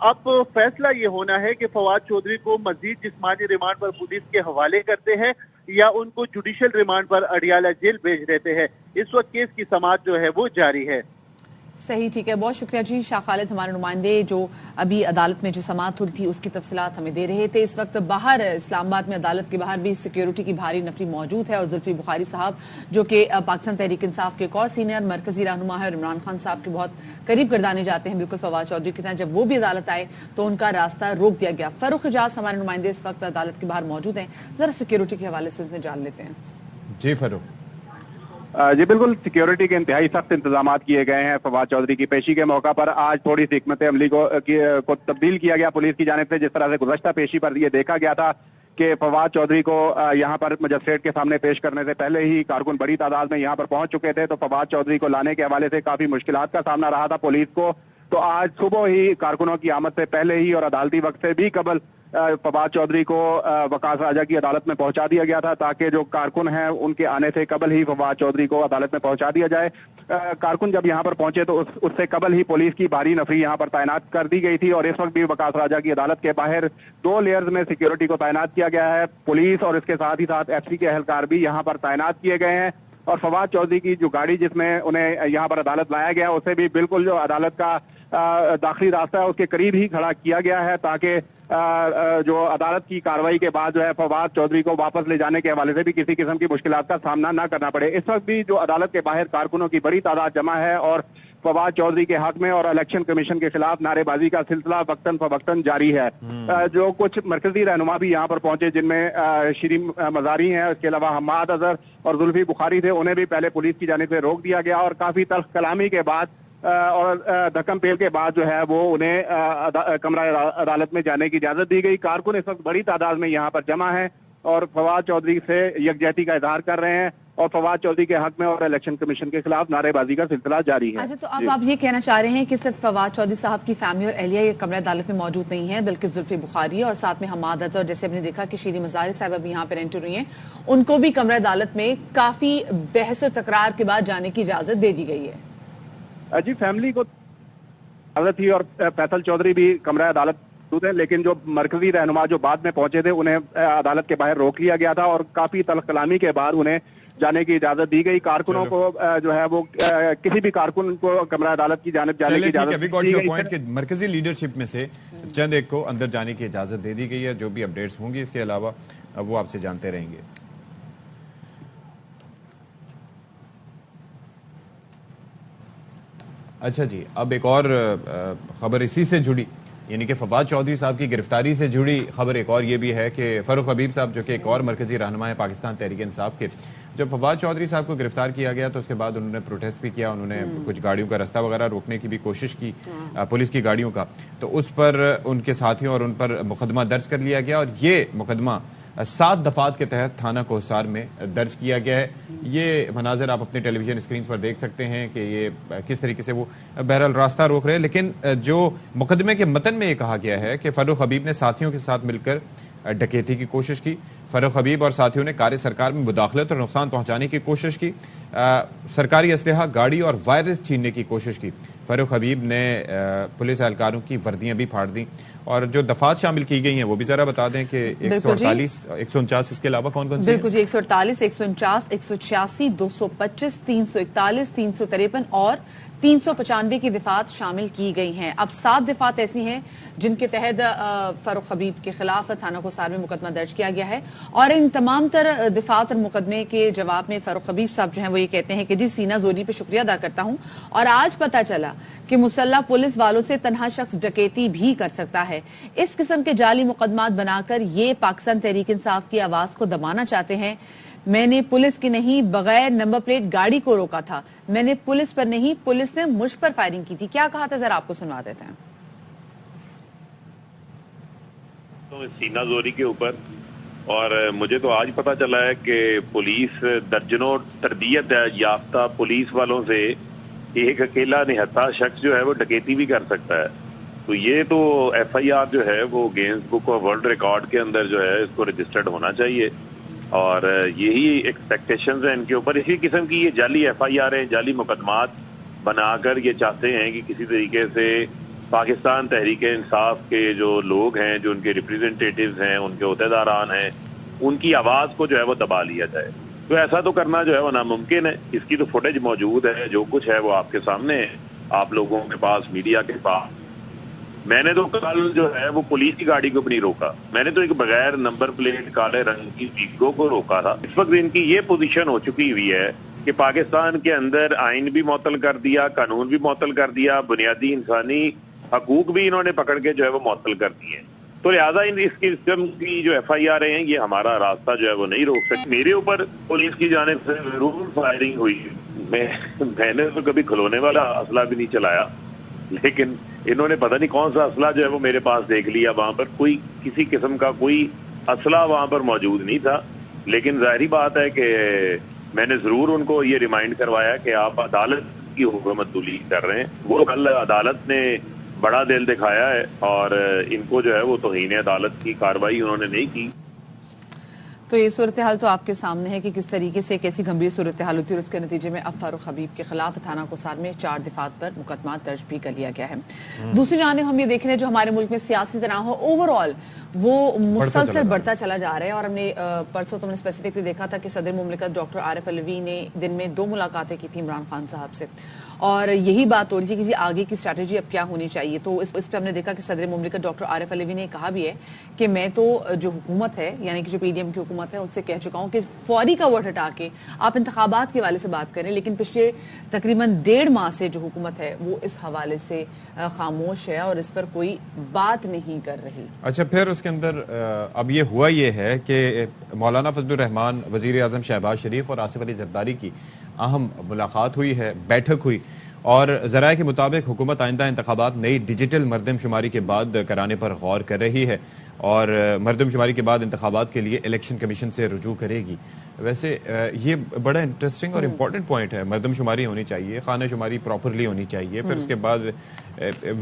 اب فیصلہ یہ ہونا ہے کہ فواد چودھری کو مزید جسمانی ریمانڈ پر پولیس کے حوالے کرتے ہیں یا ان کو جوڈیشل ریمانڈ پر اڈیالہ جیل بھیج دیتے ہیں. اس وقت کیس کی سماعت جو ہے وہ جاری ہے. صحیح، ٹھیک ہے، بہت شکریہ جی. شاہ خالد ہمارے نمائندے جو ابھی عدالت میں جو سماعت ہوئی تھی اس کی تفصیلات ہمیں دے رہے تھے. اس وقت باہر اسلام آباد میں عدالت کے باہر بھی سیکیورٹی کی بھاری نفری موجود ہے اور زلفی بخاری صاحب جو کہ پاکستان تحریک انصاف کے ایک اور سینئر مرکزی رہنما ہے اور عمران خان صاحب کے بہت قریب گردانے جاتے ہیں بالکل فواد چودھری کی طرح، جب وہ بھی عدالت آئے تو ان کا راستہ روک دیا گیا. فاروق حجاز ہمارے نمائندے اس وقت عدالت کے باہر موجود ہیں، ذرا سیکیورٹی کے حوالے سے جان لیتے ہیں. جی فاروق. جی بالکل، سیکیورٹی کے انتہائی سخت انتظامات کیے گئے ہیں. فواد چودھری کی پیشی کے موقع پر آج تھوڑی سی حکمت عملی کو تبدیل کیا گیا پولیس کی جانب سے. جس طرح سے گزشتہ پیشی پر یہ دیکھا گیا تھا کہ فواد چودھری کو یہاں پر مجسٹریٹ کے سامنے پیش کرنے سے پہلے ہی کارکن بڑی تعداد میں یہاں پر پہنچ چکے تھے، تو فواد چودھری کو لانے کے حوالے سے کافی مشکلات کا سامنا رہا تھا پولیس کو. تو آج صبح ہی کارکنوں کی آمد سے پہلے ہی اور عدالتی وقت سے بھی قبل فواد چودھری کو وقاص راجہ کی عدالت میں پہنچا دیا گیا تھا تاکہ جو کارکن ہیں ان کے آنے سے قبل ہی فواد چودھری کو عدالت میں پہنچا دیا جائے. کارکن جب یہاں پر پہنچے تو اس سے قبل ہی پولیس کی بھاری نفری یہاں پر تعینات کر دی گئی تھی اور اس وقت بھی وقاص راجہ کی عدالت کے باہر 2 لیئرز میں سیکیورٹی کو تعینات کیا گیا ہے. پولیس اور اس کے ساتھ ہی ساتھ ایف سی کے اہلکار بھی یہاں پر تعینات کیے گئے ہیں اور فواد چودھری کی جو گاڑی جس میں انہیں یہاں پر عدالت لایا گیا اسے بھی بالکل جو عدالت کا داخلی راستہ ہے اس کے قریب ہی کھڑا کیا گیا ہے تاکہ جو عدالت کی کارروائی کے بعد جو ہے فواد چودھری کو واپس لے جانے کے حوالے سے بھی کسی قسم کی مشکلات کا سامنا نہ کرنا پڑے. اس وقت بھی جو عدالت کے باہر کارکنوں کی بڑی تعداد جمع ہے اور فواد چودھری کے حق میں اور الیکشن کمیشن کے خلاف نعرے بازی کا سلسلہ وقتاً فوقتاً جاری ہے. جو کچھ مرکزی رہنما بھی یہاں پر پہنچے جن میں شیرین مزاری ہیں، اس کے علاوہ حماد اظہر اور زلفی بخاری تھے، انہیں بھی پہلے پولیس کی جانب سے روک دیا گیا اور کافی تلخ کلامی کے بعد اور دھکم پیل کے بعد جو ہے وہ انہیں کمرہ عدالت میں جانے کی اجازت دی گئی. کارکن اس وقت بڑی تعداد میں یہاں پر جمع ہیں اور فواد چودھری سے یکجہتی کا اظہار کر رہے ہیں اور فواد چودھری کے حق میں اور الیکشن کمیشن کے خلاف نعرے بازی کا سلسلہ جاری ہے. اچھا، تو اب آپ یہ کہنا چاہ رہے ہیں کہ صرف فواد چودھری صاحب کی فیملی اور اہلیہ یہ کمرہ عدالت میں موجود نہیں ہے بلکہ زلفی بخاری اور ساتھ میں حماد اظہر جیسے ہم نے دیکھا کہ شیرین مزاری صاحب اب یہاں پر انٹر ہوئی ہیں، ان کو بھی کمرہ عدالت میں کافی بحث و تکرار کے بعد جانے کی اجازت دے دی گئی ہے. جی فیملی کو عدالت ہی اور فیصل چودھری بھی کمرہ عدالت موجود ہیں لیکن جو مرکزی رہنما جو بعد میں پہنچے تھے انہیں عدالت کے باہر روک لیا گیا تھا اور کافی تلخ کلامی کے بعد انہیں جانے کی اجازت دی گئی. کارکنوں کو جو ہے وہ کسی بھی کارکن کو کمرہ عدالت کی جانب جانے کی اجازت دی گئی. مرکزی لیڈرشپ میں سے چند ایک کو اندر جانے کی اجازت دے دی گئی ہے. جو بھی اپڈیٹس ہوں گی اس کے علاوہ وہ آپ سے جانتے رہیں گے. اچھا جی، اب ایک اور خبر اسی سے جڑی یعنی کہ فواد چودھری صاحب کی گرفتاری سے جڑی خبر ایک اور یہ بھی ہے کہ فاروق حبیب صاحب جو کہ ایک اور مرکزی رہنما ہے پاکستان تحریک انصاف کے، جب فواد چودھری صاحب کو گرفتار کیا گیا تو اس کے بعد انہوں نے پروٹیسٹ بھی کیا، انہوں نے کچھ گاڑیوں کا راستہ وغیرہ روکنے کی بھی کوشش کی پولیس کی گاڑیوں کا، تو اس پر ان کے ساتھیوں اور ان پر مقدمہ درج کر لیا گیا اور یہ مقدمہ 7 دفعات کے تحت تھانہ کوہسار میں درج کیا گیا ہے. یہ مناظر آپ اپنے ٹیلی ویژن اسکرینز پر دیکھ سکتے ہیں کہ یہ کس طریقے سے وہ بہرحال راستہ روک رہے ہیں. لیکن جو مقدمے کے متن میں یہ کہا گیا ہے کہ فاروق حبیب نے ساتھیوں کے ساتھ مل کر ڈکیتی کی کوشش کی، فاروق حبیب اور ساتھیوں نے کار سرکار میں مداخلت اور نقصان پہنچانے کی کوشش کی، سرکاری اسلحہ، گاڑی اور وائرس چھیننے کی کوشش کی. فاروق حبیب نے پولیس اہلکاروں کی وردیاں بھی پھاڑ دیں اور جو دفعات شامل کی گئی ہیں وہ بھی ذرا بتا دیں کہ 148 149 اس کے علاوہ کون کون سے؟ بالکل جی، 148 149 186 225 341 353 اور 395 کی دفعات شامل کی گئی ہیں. اب 7 دفعات ایسی ہیں جن کے تحت فاروق حبیب کے خلاف تھانہ کوہسار میں مقدمہ درج کیا گیا ہے اور ان تمام تر دفعات اور مقدمے کے جواب میں فاروق حبیب صاحب جو ہیں وہ یہ کہتے ہیں کہ جی سینہ زوری پہ شکریہ ادا کرتا ہوں اور آج پتہ چلا کہ مسلح پولیس والوں سے تنہا شخص ڈکیتی بھی کر سکتا ہے. اس قسم کے جعلی مقدمات بنا کر یہ پاکستان تحریک انصاف کی آواز کو دبانا چاہتے ہیں. میں نے پولیس کی نہیں بغیر نمبر پلیٹ گاڑی کو روکا تھا، میں نے پولیس پر نہیں پولیس نے مجھ پر فائرنگ کی تھی. کیا کہا تھا ذرا آپ کو سنوا دیتے ہیں. سینہ زوری کے اوپر اور مجھے تو آج پتا چلا ہے کہ پولیس درجنوں تربیت یافتہ پولیس والوں سے ایک اکیلا نہتا شخص جو ہے وہ ڈکیتی بھی کر سکتا ہے. تو یہ تو ایف آئی آر جو ہے وہ gains book of world record کے اندر جو ہے اس کو رجسٹرڈ ہونا چاہیے اور یہی ایکسپیکٹیشنز ہیں ان کے اوپر. اسی قسم کی یہ جعلی ایف آئی آر ہیں، جعلی مقدمات بنا کر یہ چاہتے ہیں کہ کسی طریقے سے پاکستان تحریک انصاف کے جو لوگ ہیں, جو ان کے ریپریزنٹیٹیوز ہیں, ان کے عہدیداران ہیں, ان کی آواز کو جو ہے وہ دبا لیا جائے. تو ایسا تو کرنا جو ہے وہ ناممکن ہے. اس کی تو فوٹیج موجود ہے, جو کچھ ہے وہ آپ کے سامنے ہے, آپ لوگوں کے پاس, میڈیا کے پاس. میں نے تو کل جو ہے وہ پولیس کی گاڑی کو بھی نہیں روکا, میں نے تو ایک بغیر نمبر پلیٹ کالے رنگ کی ویگو کو روکا تھا. اس وقت ان کی یہ پوزیشن ہو چکی ہوئی ہے کہ پاکستان کے اندر آئین بھی معطل کر دیا, قانون بھی معطل کر دیا, بنیادی انسانی حقوق بھی انہوں نے پکڑ کے جو ہے وہ معطل کر دیے. تو لہٰذا اس قسم کی جو ایف آئی آر ہیں یہ ہمارا راستہ جو ہے وہ نہیں روک سکتے. میرے اوپر پولیس کی جانب سے ضرور فائرنگ ہوئی, میں نے تو کبھی کھلونے والا اسلحہ بھی نہیں چلایا, لیکن انہوں نے پتہ نہیں کون سا اسلحہ جو ہے وہ میرے پاس دیکھ لیا. وہاں پر کوئی کسی قسم کا کوئی اسلحہ وہاں پر موجود نہیں تھا. لیکن ظاہری بات ہے کہ میں نے ضرور ان کو یہ ریمائنڈ کروایا کہ آپ عدالت کی حکومت تولیل کر رہے ہیں. وہ کل عدالت نے بڑا دل دکھایا ہے اور ان کو جو ہے وہ توہین عدالت کی کارروائی انہوں نے نہیں کی. تو یہ صورتحال تو آپ کے سامنے ہے کہ کس طریقے سے کیسی گمبھیر صورتحال ہوتی ہے, اور اس کے نتیجے میں اب فاروق حبیب کے خلاف تھانہ کوسار میں 4 دفعات پر مقدمات درج بھی کر لیا گیا ہے. دوسری جانب ہم یہ دیکھ رہے ہیں جو ہمارے ملک میں سیاسی تناؤ ہے اوور آل وہ مسلسل بڑھتا چلا جا رہا ہے. اور ہم نے پرسوں تو ہم نے اسپیسیفکلی دیکھا تھا کہ صدر مملکت ڈاکٹر عارف علوی نے دن میں 2 ملاقاتیں کی تھی عمران خان صاحب سے, اور یہی بات ہو رہی تھی کہ جی آگے کی اسٹریٹجی اب کیا ہونی چاہیے. تو اس پہ ہم نے دیکھا کہ صدر مملکت ڈاکٹر عارف علوی نے کہا بھی ہے کہ میں تو جو حکومت ہے, یعنی کہ جو پی ڈی ایم کی حکومت ہے, اس سے کہہ چکا ہوں کہ فوری کا ورڈ ہٹا کے آپ انتخابات کے حوالے سے بات کریں. لیکن پچھلے تقریباً 1.5 ماہ سے جو حکومت ہے وہ اس حوالے سے خاموش ہے اور اس پر کوئی بات نہیں کر رہی. اچھا, پھر اس کے اندر اب یہ ہوا یہ ہے کہ مولانا فضل الرحمان, وزیر اعظم شہباز شریف اور آصف علی زرداری کی اہم ملاقات ہوئی ہے, بیٹھک ہوئی, اور ذرائع کے مطابق حکومت آئندہ انتخابات نئی ڈیجیٹل مردم شماری کے بعد کرانے پر غور کر رہی ہے, اور مردم شماری کے بعد انتخابات کے لیے الیکشن کمیشن سے رجوع کرے گی. ویسے یہ بڑا انٹرسٹنگ اور امپورٹنٹ پوائنٹ ہے, مردم شماری ہونی چاہیے, خانہ شماری پراپرلی ہونی چاہیے. پھر اس کے بعد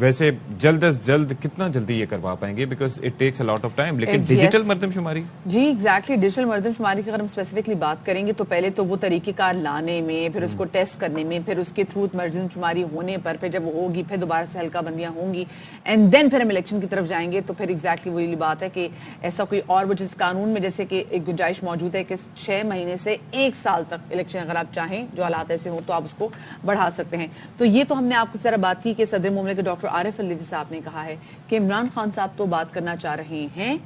ویسے جلد از جلد کتنا جلدی یہ کروا پائیں گے, because it takes a lot of time. لیکن ڈیجیٹل مردم شماری, جی ایگزیکٹلی, ڈیجیٹل مردم شماری کی اگر ہم اسپیسیفکلی بات کریں گے تو پہلے تو وہ طریقہ کار لانے میں, پھر اس کو ٹیسٹ کرنے میں, پھر اس کے تھرو مردم شماری ہونے پر, پھر جب وہ ہوگی پھر دوبارہ سے حلقہ بندیاں ہوں گی, اینڈ دین پھر ہم الیکشن کی طرف جائیں گے. تو پھر ایگزیکٹلی وہی بات ہے کہ ایسا کوئی اور وہ جس قانون میں جیسے کہ ایک گنجائش موجود ہے کہ 6 مہینے سے 1 سال تک الیکشن اگر آپ چاہیں, جو حالات ایسے ہوں تو آپ اس کو بڑھا سکتے ہیں. تو یہ تو ہم نے آپ کو ذرا بات کی کہ صدر مملکت ڈاکٹر عارف علوی صاحب نے کہا ہے کہ عمران خان صاحب تو بات کرنا چاہ رہے ہیں,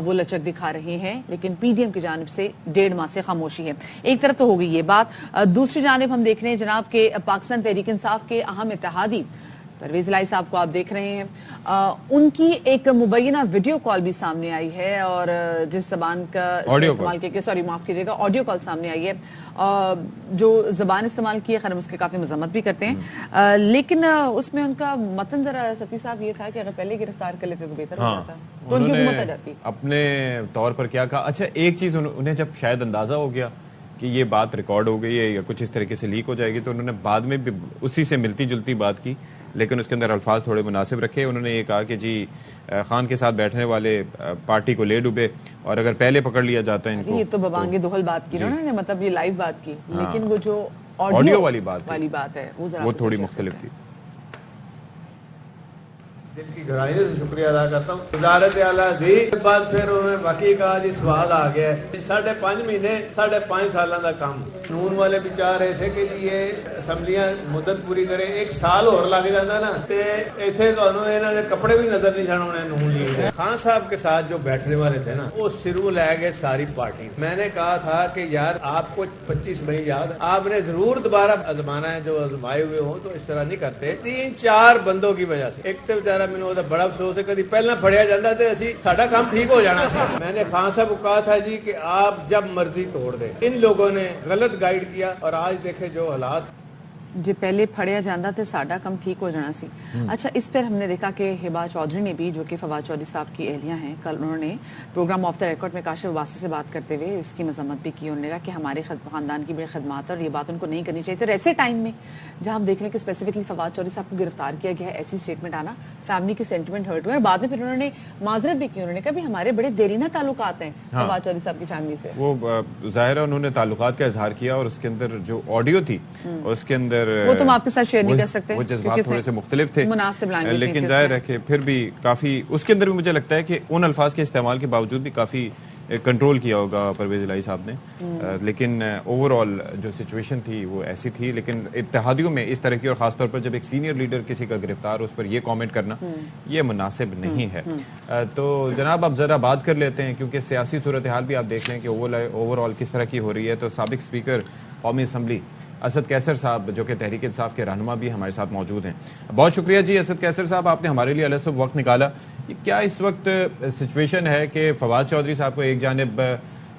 وہ لچک دکھا رہے ہیں, لیکن پی ڈی ایم کی جانب سے 1.5 ماہ سے خاموشی ہے. ایک طرف تو ہو گئی یہ بات. دوسری جانب ہم دیکھ رہے ہیں جناب کے پاکستان تحریک انصاف کے اہم اتحادی پرویز الہی صاحب کو آپ دیکھ رہے ہیں, ان کی ایک مبینہ ویڈیو کال بھی سامنے آئی ہے, اور جس زبان کا استعمال کیا, سوری معاف کیجیے گا, آڈیو کال سامنے آئی ہے, جو زبان استعمال کی ہے, خیر ہم اس کے کافی مذمت بھی کرتے ہیں, لیکن اس میں ان کا متن ذرا ستی صاحب یہ تھا کہ اگر پہلے گرفتار کر لیتے تو بہتر ہو جاتا, تو ان کی حکومت آ جاتی. اپنے طور پر کیا کہا. اچھا, ایک چیز انہیں جب شاید اندازہ ہو گیا کہ یہ بات ریکارڈ ہو گئی ہے یا کچھ اس طریقے سے لیک ہو جائے گی, تو انہوں نے بعد میں بھی اسی سے ملتی جلتی بات کی, لیکن اس کے اندر الفاظ تھوڑے مناسب رکھے. انہوں نے یہ کہا کہ جی خان کے ساتھ بیٹھنے والے پارٹی کو لے ڈوبے, اور اگر پہلے پکڑ لیا جاتا ہے ان کو. یہ تو ببانگ دہل بات کی انہوں نے, مطلب یہ لائیو بات کی, لیکن وہ جو آڈیو والی بات ہے وہ تھوڑی مختلف تھی. دل کی گہرائیوں سے شکریہ ادا کرتا ہوں. وزارت اعلیٰ دی کے بعد پھر انہوں نے باقی کہا جی سواد آ گیا ہے. 5.5 مہینے 5.5 سالوں کا کام. نون والے بھی چاہ رہے تھے کہ جی یہ اسمبلیاں مدت پوری کریں, 1 سال اور لگ جاتا نا تے ایتھے تانوں انہاں دے کپڑے بھی نظر نہیں چھڑانے نون لیگ. خان صاحب کے ساتھ جو بیٹھنے والے تھے نا وہ سرو لے گئے ساری پارٹی. میں نے کہا تھا کہ یار آپ کو 25 مئی یاد, آپ نے ضرور دوبارہ آزمانا ہے, جو آزمائے ہوئے ہوں تو اس طرح نہیں کرتے. 3-4 بندوں کی وجہ سے. ایک تو بیچارہ میں نے بڑا افسوس ہے, کدی پہلے پھڑیا جاتا تے اسی ساڈا کام ٹھیک ہو جانا سی. میں نے خان صاحب کو کہا تھا جی کہ آپ جب مرضی توڑ دیں. ان لوگوں نے غلط گائیڈ کیا, اور آج دیکھیں جو حالات. جی پہلے پھڑیا جاندہ تھے ساڈا کم ٹھیک ہو جانا سی. اچھا, اس پر ہم نے دیکھا کہ ہبا چودھری نے بھی, جو کہ فواد چودھری صاحب کی اہلیہ ہیں, کل انہوں نے پروگرام آف دا ریکارڈ میں کاشف عباسی سے بات کرتے ہوئے اس کی مذمت بھی کی. انہوں نے کہا کہ ہمارے خاندان کی بڑی خدمات اور یہ بات ان کو نہیں کرنی چاہیے. تو ایسے ٹائم میں جہاں ہم دیکھ رہے ہیں کہ اسپیسیفکلی فواد چودھری صاحب کو گرفتار کیا گیا ہے, ایسی اسٹیٹمنٹ آنا فیملی کے سینٹیمنٹ ہرٹ ہوئے, اور بعد میں پھر انہوں نے معذرت بھی کی. انہوں نے کہا بھی ہمارے بڑے دیرینہ تعلقات ہیں فواد چودھری صاحب کی فیملی سے. وہ ظاہر ہے انہوں نے تعلقات کا اظہار کیا, اور اس کے اندر جو آڈیو تھی اس کے اندر اگر وہ تو ہم آپ کے ساتھ شیئر نہیں کر سکتے، وہ جذبات تھوڑے سے مختلف تھے، مناسب لینگویج، لیکن ظاہر ہے کہ پھر بھی کافی اس کے اندر بھی مجھے لگتا ہے کہ ان الفاظ کے استعمال کے باوجود بھی کافی کنٹرول کیا ہوگا پرویز الہی صاحب نے، لیکن اوور آل جو سچویشن تھی وہ ایسی تھی. لیکن اتحادیوں میں اس طرح کی، اور خاص طور پر جب ایک سینئر لیڈر کسی کا گرفتار اس پر یہ کامنٹ کرنا یہ مناسب نہیں ہے. تو جناب اب ذرا بات کر لیتے ہیں، کیونکہ سیاسی صورتحال بھی آپ دیکھ لیں کہ اوور آل کس طرح کی ہو رہی ہے. تو سابق اسپیکر قومی اسمبلی اسد کیسر صاحب جو کہ تحریک انصاف کے رہنما بھی ہمارے ساتھ موجود ہیں. بہت شکریہ جی اسد کیسر صاحب، آپ نے ہمارے لیے الگ سے وقت نکالا. کیا اس وقت سچویشن ہے کہ فواد چودھری صاحب کو ایک جانب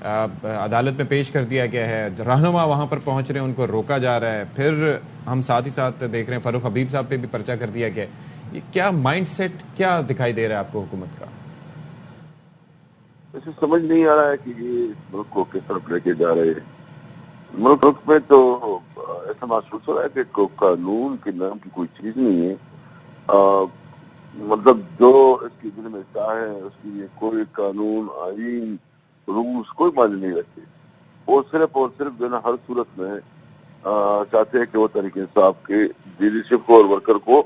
عدالت میں پیش کر دیا گیا ہے، رہنما وہاں پر پہنچ رہے ہیں، ان کو روکا جا رہا ہے، پھر ہم ساتھ ہی ساتھ دیکھ رہے ہیں فاروق حبیب صاحب پہ بھی پرچہ کر دیا گیا ہے. یہ کیا مائنڈ سیٹ کیا دکھائی دے رہا ہے آپ کو حکومت کا؟ اسے سمجھ نہیں آ رہا ہے کہ یہ اس ملک کو کس طرف لے کے جا رہے ہیں. ملک میں تو ایسا محسوس ہو رہا ہے کہ قانون کے نام کی کوئی چیز نہیں ہے. مطلب جو اس کے دل میں چاہ ہے اس کی کوئی قانون، آئین، رولز کوئی معنی نہیں رکھتے. وہ صرف اور صرف جو ہے نا ہر صورت میں چاہتے ہیں کہ وہ تحریک انصاف کے لیڈرشپ کو اور ورکر کو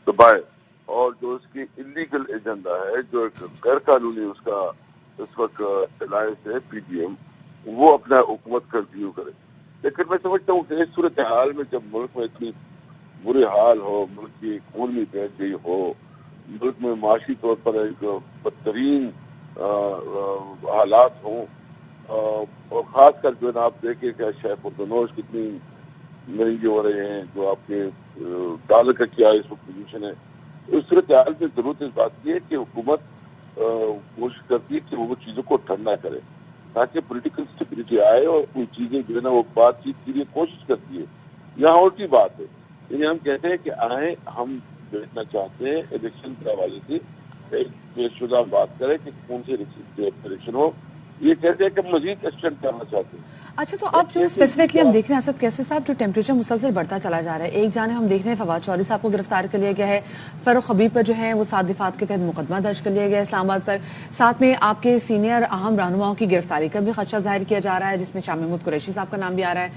دبائے، اور جو اس کی انلیگل ایجنڈا ہے، جو ایک غیر قانونی اس کا اس وقت الائنس ہے پی ڈی ایم، وہ اپنا حکومت کنٹینیو کرے. لیکن میں سمجھتا ہوں کہ اس صورتحال میں جب ملک میں اتنی بری حال ہو، ملک کی اکانومی بیٹھ گئی ہو، ملک میں معاشی طور پر ایک بدترین حالات ہوں، اور خاص کر جو ہے نا آپ دیکھیں کہ شیخ پردنوش کتنی مہنگے ہو رہے ہیں، جو آپ کے ڈالر کا کیا اس وقت پوزیشن ہے. اس صورتحال میں ضرورت اس بات کی ہے کہ حکومت کوشش کرتی ہے کہ وہ چیزوں کو ٹھنڈا کرے تاکہ پولیٹیکل اسٹیبلٹی آئے، اور کوئی چیزیں جو ہے نا وہ بات چیت کے لیے کوشش کرتی ہے. یہاں اور کی بات ہے، یعنی ہم کہتے ہیں کہ آئیں، ہم دیکھنا چاہتے ہیں الیکشن کے حوالے سے ایک طے شدہ بات کریں کہ کون سے الیکشن ہو. یہ کہتے ہیں کہ مزید ایکسٹینڈ کرنا چاہتے ہیں. اچھا، تو اب جو اسپیسیفکلی ہم دیکھ رہے ہیں اسد کیسر صاحب، جو ٹیمپریچر مسلسل بڑھتا چلا جا رہا ہے، ایک جانب ہم دیکھ رہے ہیں فواد چودھری صاحب کو گرفتار کر لیا گیا ہے، فاروق حبیب پر جو ہے وہ 7 دفعات کے تحت مقدمہ درج کر لیا گیا ہے اسلام آباد پر، ساتھ میں آپ کے سینئر اہم رہنماؤں کی گرفتاری کا بھی خدشہ ظاہر کیا جا رہا ہے، جس میں شاہ محمود قریشی صاحب کا نام بھی آ رہا ہے،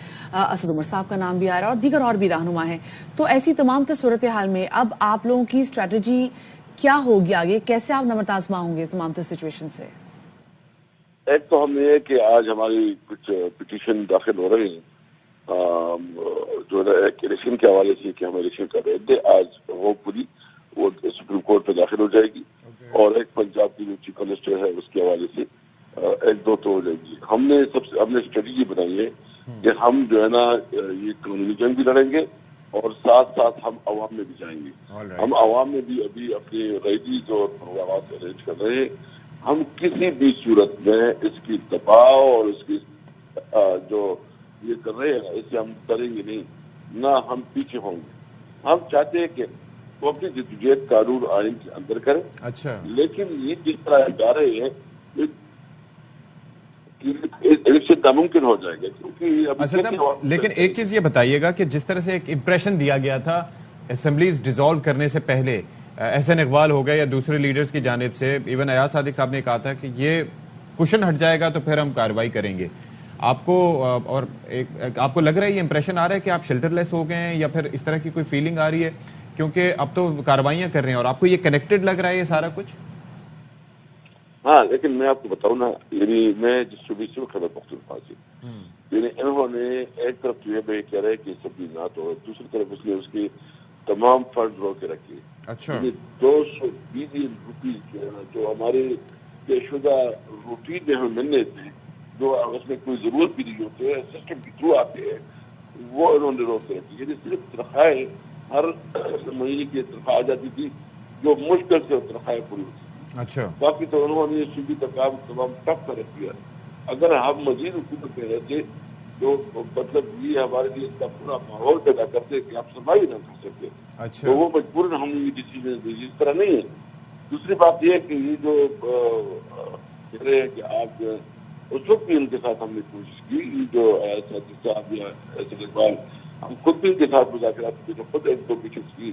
اسد عمر صاحب کا نام بھی آ رہا ہے، اور دیگر اور بھی رہنما ہیں. تو ایسی تمام صورتحال میں اب آپ لوگوں کی اسٹریٹجی کیا ہوگی آگے؟ کیسے آپ نمٹ آزما ہوں گے تمام سچویشن سے؟ ایک تو ہم یہ کہ آج ہماری کچھ پٹیشن داخل ہو رہے ہیں جو ایک الیکشن کے حوالے سے کہ ہم الیکشن کر رہے تھے، آج ہوپ فلی وہ سپریم کورٹ پہ داخل ہو جائے گی، اور ایک پنجاب کی جو چیف منسٹر ہے اس کے حوالے سے ایک دو تو ہو جائے گی. ہم نے اسٹریٹجی بنائی ہے کہ ہم جو ہے نا یہ قانونی جنگ بھی لڑیں گے، اور ساتھ ساتھ ہم عوام میں بھی جائیں گے. ہم عوام میں بھی ابھی اپنے ریلیز اور پروگرامات ارینج کر رہے ہیں. ہم کسی بھی صورت میں اس کی دباؤ اور اس کی جو یہ کر رہے ہیں اس سے ہم ڈریں گے نہیں، نہ ہم پیچھے ہوں گے. ہم چاہتے ہیں کہ وہ اپنی جدوجہد قانون آئین کے اندر کریں. اچھا، لیکن یہ جس طرح جا رہے ہیں الیکشن ناممکن ہو جائے گا، کیونکہ لیکن ایک چیز یہ بتائیے گا کہ جس طرح سے ایک امپریشن دیا گیا تھا اسمبلیز ڈیزالو کرنے سے پہلے، احسن اقبال ہو گئے یا دوسرے لیڈرز کی جانب سے، ایون ایاز صادق صاحب نے کہا تھا کہ یہ کوشن ہٹ جائے گا تو پھر ہم کارروائی کریں گے. آپ کو اور آپ کو لگ رہا ہے یہ امپریشن آ رہا ہے کہ آپ شیلٹر لیس ہو گئے ہیں، یا پھر اس طرح کی کوئی فیلنگ آ رہی ہے؟ کیونکہ اب تو کارروائیاں کر رہے ہیں اور آپ کو یہ کنیکٹڈ لگ رہا ہے یہ سارا کچھ. ہاں، لیکن میں آپ کو بتاؤں نا، یعنی میں جس صوبے سے خبر پختونخوا سے، یعنی انہوں نے ایک طرف جو ہے کہہ رہے کہ سبھی نہ تو، دوسری طرف اس نے اس کے تمام فنڈ رو کے رکھے. اچھا، 200 بلین روپیز جو ہمارے طے شدہ روٹین میں ہمیں ملنے تھے، جو اس میں کوئی ضرورت بھی نہیں ہوتے ہیں، سسٹم کے تھرو آتے ہیں، وہ انہوں نے روک رکھی. یعنی صرف تنخواہیں ہر مہینے کی تنخواہ آ جاتی تھی، جو مشکل سے تنخواہیں پوری ہوتی. اچھا، باقی تو انہوں نے صوبے کا کام تمام ٹف کر دیا. اگر ہم مزید حکومت میں رہتے تو مطلب یہ ہمارے لیے اتنا پورا ماحول پیدا کرتے کہ آپ سروائی نہ کر سکتے. اچھا، تو وہ مجبوراً ہم نے یہ ڈیسیجن دی. اس طرح نہیں ہے. دوسری بات یہ ہے کہ یہ جو کہہ رہے ہیں کہ آپ اس وقت بھی ان کے ساتھ ہم نے کوشش کی، یہ جو صاحب یا ایسے اقبال، ہم خود بھی ان کے ساتھ مذاکرات کی، جو خود ایک دو پیچھز کی،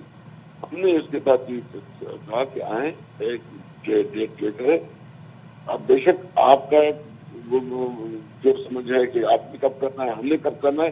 ہم نے اس کے ساتھ کہا کہ آئیں ایک ڈیٹ لے کر. اب بے شک آپ کا جو سمجھ ہے کہ آپ نے کب کرنا ہے، ہم نے کب کرنا ہے،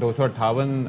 258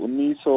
1900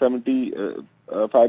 75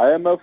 IMF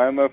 IMF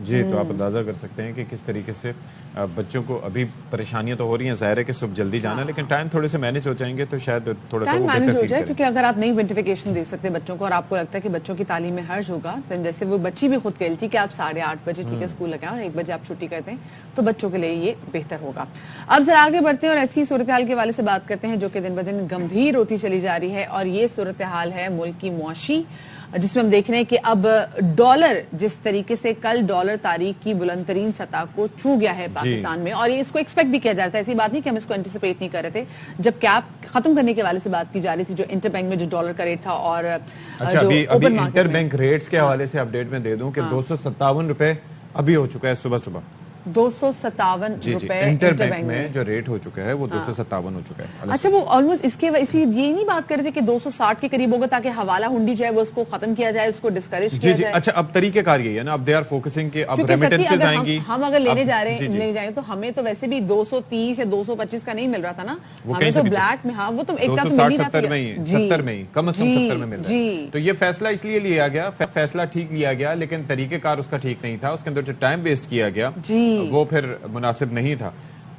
جی تو آپ اندازہ کر سکتے ہیں کہ کس طریقے سے بچوں کو ابھی پریشانیاں تو ہو رہی ہیں، ظاہر ہے کہ صبح جلدی جانا ہے، لیکن ٹائم تھوڑے سے مینج ہو جائیں گے تو شاید تھوڑا سا ٹائم وہ مینج بہتر ہو فیل جائے، کریں۔ کیونکہ اگر آپ نہیں وینٹیفیکیشن دے سکتے بچوں کو اور آپ کو لگتا ہے کہ بچوں کی تعلیم میں حرج ہوگا، تو جیسے وہ بچی بھی خود کہتی تھی کہ آپ 8:30 بجے ٹھیک ہے اسکول لگائیں اور 1 بجے آپ چھٹی کرتے ہیں، تو بچوں کے لیے یہ بہتر ہوگا۔ اب ذرا آگے بڑھتے ہیں اور ایسی صورتحال کے حوالے سے بات کرتے ہیں جو کہ دن بدن گمبھیر ہوتی چلی جا رہی ہے، اور یہ صورتحال ہے ملک کی معاشی، جس میں ہم دیکھ رہے ہیں کہ اب ڈالر جس طریقے سے کل ڈالر تاریخ کی بلند ترین سطح کو چھو گیا ہے پاکستان میں، اور اس کو ایکسپیکٹ بھی کیا جاتا ہے، ایسی بات نہیں کہ ہم اس کو اینٹیسپیٹ نہیں کر رہے تھے، جب کیپ ختم کرنے کے حوالے سے بات کی جا رہی تھی جو انٹر بینک میں جو ڈالر کا ریٹ تھا، اور اچھا ابھی انٹر بینک ریٹس کے حوالے سے اپڈیٹ میں دے دوں کہ 257 روپے ابھی ہو چکا ہے صبح 257 روپے انٹر بینک میں جو ریٹ ہو چکا ہے وہ 257 ہو چکا ہے۔ اچھا وہ آلموسٹ اس کے یہ نہیں بات کر رہے تھے کہ 260 کے قریب ہوگا تاکہ حوالہ ہنڈی جو ہے وہ اس کو ختم کیا جائے، اس کو ڈسکریج کیا جائے۔ اچھا اب طریقہ کار یہی ہے نا، اب دے آر فوکسنگ کہ اب ریمیٹنسز آئیں گی، ہم اگر لینے جائیں تو ہمیں تو ویسے بھی 230 یا 225 کا نہیں مل رہا تھا نا، ہمیں تو بلیک میں، ہاں وہ تو ایک تو مل ہی رہا تھا، 70 میں ہی کم از کم 70 میں مل رہا ہے۔ تو یہ فیصلہ اس لیے لیا گیا، فیصلہ ٹھیک لیا گیا، لیکن طریقہ کار اس کا ٹھیک نہیں تھا، اس کے اندر جو ٹائم ویسٹ کیا گیا وہ پھر مناسب نہیں تھا۔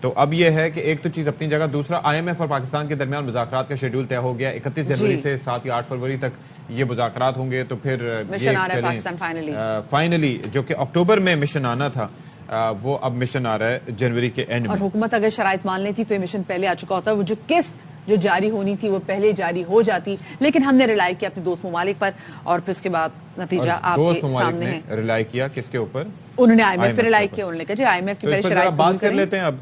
تو اب یہ ہے کہ ایک تو چیز اپنی جگہ، دوسرا آئی ایم ایف اور پاکستان کے درمیان مذاکرات کا شیڈول طے ہو گیا، 31 جنوری سے 7 یا 8 فروری تک یہ مذاکرات ہوں گے، تو پھر فائنلی جو کہ اکتوبر میں مشن آنا تھا وہ اب مشن آ رہا ہے جنوری کے اینڈ میں، اور حکومت اگر شرائط مان لیتی تو یہ مشن پہلے آ چکا ہوتا، وہ جو قسط جو جاری ہونی تھی وہ پہلے جاری ہو جاتی، لیکن ہم نے ریلائی کیا اپنے دوست ممالک پر، اور پھر اس کے بعد نتیجہ آپ کے سامنے ہے۔ ریلائی کیا کس کے اوپر؟ انہوں نے آئی ایم ایف پہ ریلائی کیا، انہوں نے کہا جی آئی ایم ایف کی پہلے شرائط بات کر لیتے ہیں۔ اب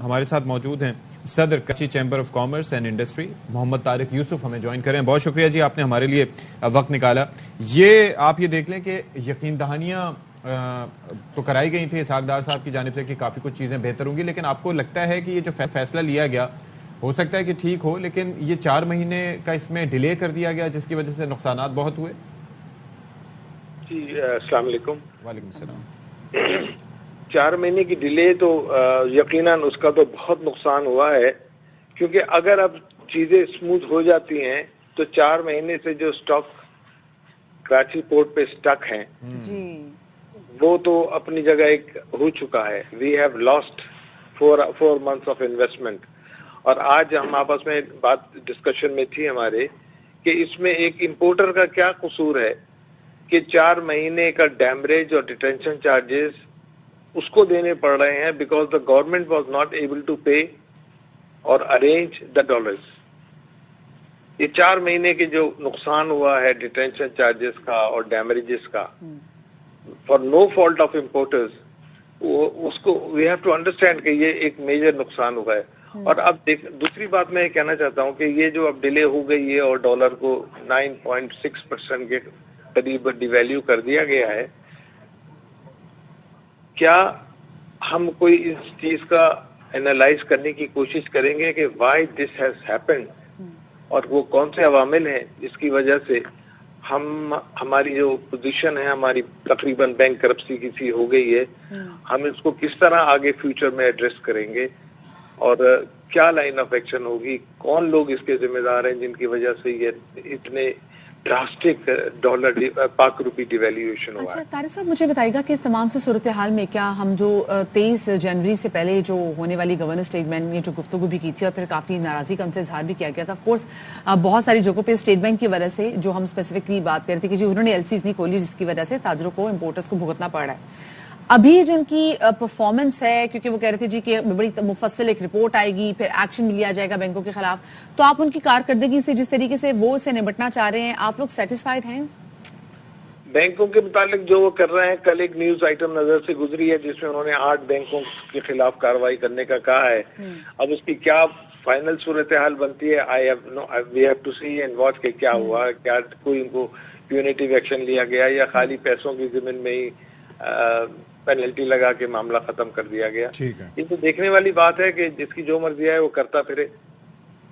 ہمارے ساتھ موجود ہیں صدر Karachi chamber of commerce and industry Muhammad Tariq Yusuf, ہمیں جوائن کریں۔ بہت شکریہ جی، آپ نے ہمارے لیے وقت نکالا۔ یہ آپ یہ دیکھ لیں کہ یقین دہانیاں تو کرائی گئی تھی اسحاق ڈار صاحب کی جانب سے کہ کافی کچھ چیزیں بہتر ہوں گی، لیکن آپ کو لگتا ہے کہ یہ جو فیصلہ لیا گیا ہو سکتا ہے کہ ٹھیک ہو، لیکن یہ 4 مہینے کا اس میں ڈیلے کر دیا گیا جس کی وجہ سے نقصانات بہت ہوئے؟ جی السلام علیکم۔ وعلیکم السلام۔ 4 مہینے کی ڈیلے تو یقیناً اس کا تو بہت نقصان ہوا ہے، کیونکہ اگر اب چیزیں سموتھ ہو جاتی ہیں تو 4 مہینے سے جو سٹاک کراچی پورٹ پہ سٹک ہیں وہ تو اپنی جگہ ایک ہو چکا ہے۔ We have last 4 months of investment, اور آج ہم آپس میں بات ڈسکشن میں تھی ہمارے کہ اس میں ایک امپورٹر کا کیا قصور ہے کہ 4 مہینے کا ڈیمریج اور ڈیٹینشن چارجز اس کو دینے پڑ رہے ہیں because the government was not able to pay or arrange the dollars. یہ 4 مہینے کے جو نقصان ہوا ہے ڈیٹینشن چارجز کا اور ڈیمریجز کا for no fault of importers, اس کو وی ہیو ٹو انڈرسٹینڈ کہ یہ ایک میجر نقصان ہوا ہے۔ اور اب دوسری بات میں یہ کہنا چاہتا ہوں کہ یہ جو اب ڈیلے ہو گئی ہے اور ڈالر کو 9.6% کے قریب ڈیویلیو کر دیا گیا ہے، کیا ہم کوئی اس چیز کا انالائز کرنے کی کوشش کریں گے کہ وائی دس ہیز ہیپنڈ اور وہ کون سے عوامل ہیں جس کی وجہ سے ہماری جو پوزیشن ہے، ہماری تقریباً بینک کرپسی کی ہو گئی ہے، ہم اس کو کس طرح آگے فیوچر میں ایڈریس کریں گے اور کیا لائن آف ایکشن ہوگی، کون لوگ اس کے ذمہ دار ہیں جن کی وجہ سے یہ اتنے ڈراسٹک ڈالر پاک روپی ڈیویلیویشن ہوا ہے۔ اچھا طارق صاحب مجھے بتائیے گا کہ اس تمام صورتحال میں کیا ہم جو 23 جنوری سے پہلے جو ہونے والی گورنر اسٹیٹمنٹ نے جو گفتگو بھی کی تھی اور پھر کافی ناراضی کا ہم سے اظہار بھی کیا گیا تھا، آف کورس بہت ساری جگہوں پہ اسٹیٹ بینک کی وجہ سے جو ہم اسپیسیفکلی بات کر رہے تھے کہ جی انہوں نے LCs نہیں کھولی جس کی وجہ سے تاجروں کو امپورٹرز کو بھگتنا پڑ رہا ہے۔ ابھی جو ان کی پرفارمنس ہے، کیونکہ وہ کہہ رہے تھے جی کہ بڑی مفصل ایک رپورٹ آئے گی، پھر ایکشن بھی لیا جائے گا بینکوں کے خلاف، تو آپ ان کی کارکردگی سے جس طریقے سے وہ اسے نمٹنا چاہ رہے ہیں، آپ لوگ سیٹسفائیڈ ہیں؟ بینکوں کے متعلق جو وہ کر رہے ہیں، کل ایک نیوز آئٹم نظر سے گزری ہے جس میں انہوں نے 8 بینکوں کے خلاف کارروائی کرنے کا کہا ہے۔ اب اس کی کیا فائنل صورتحال بنتی ہے، we have to see and watch کہ کیا ہوا، کیا کوئی ان کو پیونیٹیو ایکشن لیا گیا یا خالی پیسوں کی ضمن میں ہی پینلٹی لگا کے معاملہ ختم کر دیا گیا۔ یہ تو دیکھنے والی بات ہے کہ جس کی جو مرضی ہے وہ کرتا پھرے،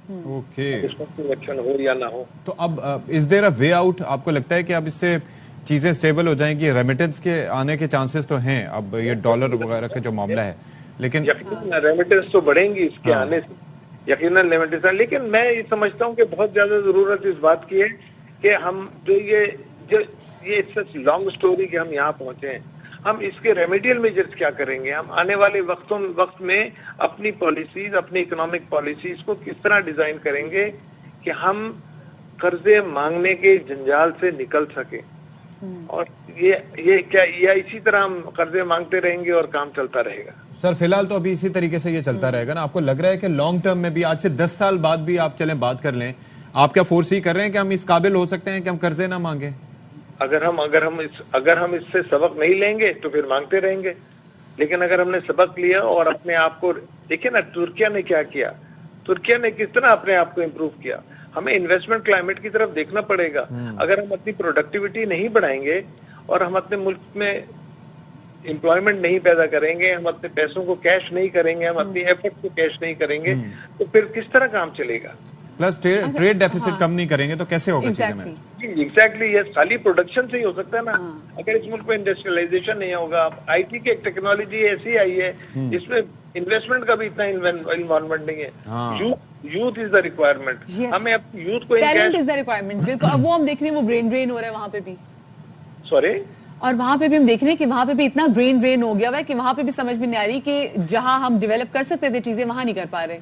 اس وقت ایکشن ہو یا نہ ہو۔ تو اب از دیر اے وے آؤٹ؟ آپ کو لگتا ہے کہ اب اس سے چیزیں سٹیبل ہو جائیں گی؟ ریمیٹنس کے آنے کے چانسز تو ہیں اب، یہ ڈالر وغیرہ کا جو معاملہ ہے، لیکن یقیناً ریمیٹنس تو بڑھیں گی اس کے آنے سے، یقیناً ریمیٹنس، لیکن میں یہ سمجھتا ہوں کہ بہت زیادہ ضرورت اس بات کی ہے کہ ہم جو یہ سچ لانگ سٹوری کہ ہم یہاں پہنچے ہیں، ہم اس کے ریمیڈیل میجرز کیا کریں گے, ہم آنے والے وقت میں اپنی پالیسیز, اپنی اکنامک پالیسیز کو کس طرح ڈیزائن کریں گے کہ ہم قرضے مانگنے کے جنجال سے نکل سکیں. اور یہ اسی طرح ہم قرضے مانگتے رہیں گے اور کام چلتا رہے گا. سر فی الحال تو ابھی اسی طریقے سے یہ چلتا رہے گا نا؟ آپ کو لگ رہا ہے کہ لانگ ٹرم میں بھی, آج سے 10 سال بعد بھی آپ چلیں بات کر لیں, آپ کیا فورسی کر رہے ہیں کہ ہم اس قابل ہو سکتے ہیں کہ ہم قرضے نہ مانگیں؟ اگر ہم اس سے سبق نہیں لیں گے تو پھر مانگتے رہیں گے. لیکن اگر ہم نے سبق لیا اور اپنے آپ کو دیکھیں نا, ترکیہ نے کیا کیا, ترکیہ نے کس طرح اپنے آپ کو امپروو کیا. ہمیں انویسٹمنٹ کلائمیٹ کی طرف دیکھنا پڑے گا. اگر ہم اپنی پروڈکٹیوٹی نہیں بڑھائیں گے اور ہم اپنے ملک میں امپلائمنٹ نہیں پیدا کریں گے, ہم اپنے پیسوں کو کیش نہیں کریں گے, ہم اپنی ایفرٹ کو کیش نہیں کریں گے, تو پھر کس طرح کام چلے گا؟ پلس ٹریڈ ڈیفیسٹ کم نہیں کریں گے تو کیسے ہوگا چیزیں میں؟ جی ایگزیکٹلی, یہ خالی پروڈکشن سے ہی ہو سکتا ہے نا. اگر اس ملک میں انڈسٹریلائزیشن نہیں ہوگا, آئی ٹی کی ایک ٹیکنالوجی ایسی آئی ہے جس میں انویسٹمنٹ کا بھی اتنا انوالومنٹ نہیں ہے. یوتھ از دا ریکوائرمنٹ, ہمیں اپنی یوتھ کو ٹیلنٹ از دا ریکوائرمنٹ. بالکل, اب وہ ہم دیکھ رہے ہیں وہ برین ڈرین ہو رہا ہے وہاں پہ بھی. سوری, اور وہاں پہ بھی ہم دیکھ رہے ہیں کہ وہاں پہ بھی اتنا برین ڈرین ہو گیا ہوا ہے کہ وہاں پہ بھی سمجھ میں نہیں آ رہی کہ جہاں ہم ڈیولپ کر سکتے تھے چیزیں وہاں نہیں کر پا رہے.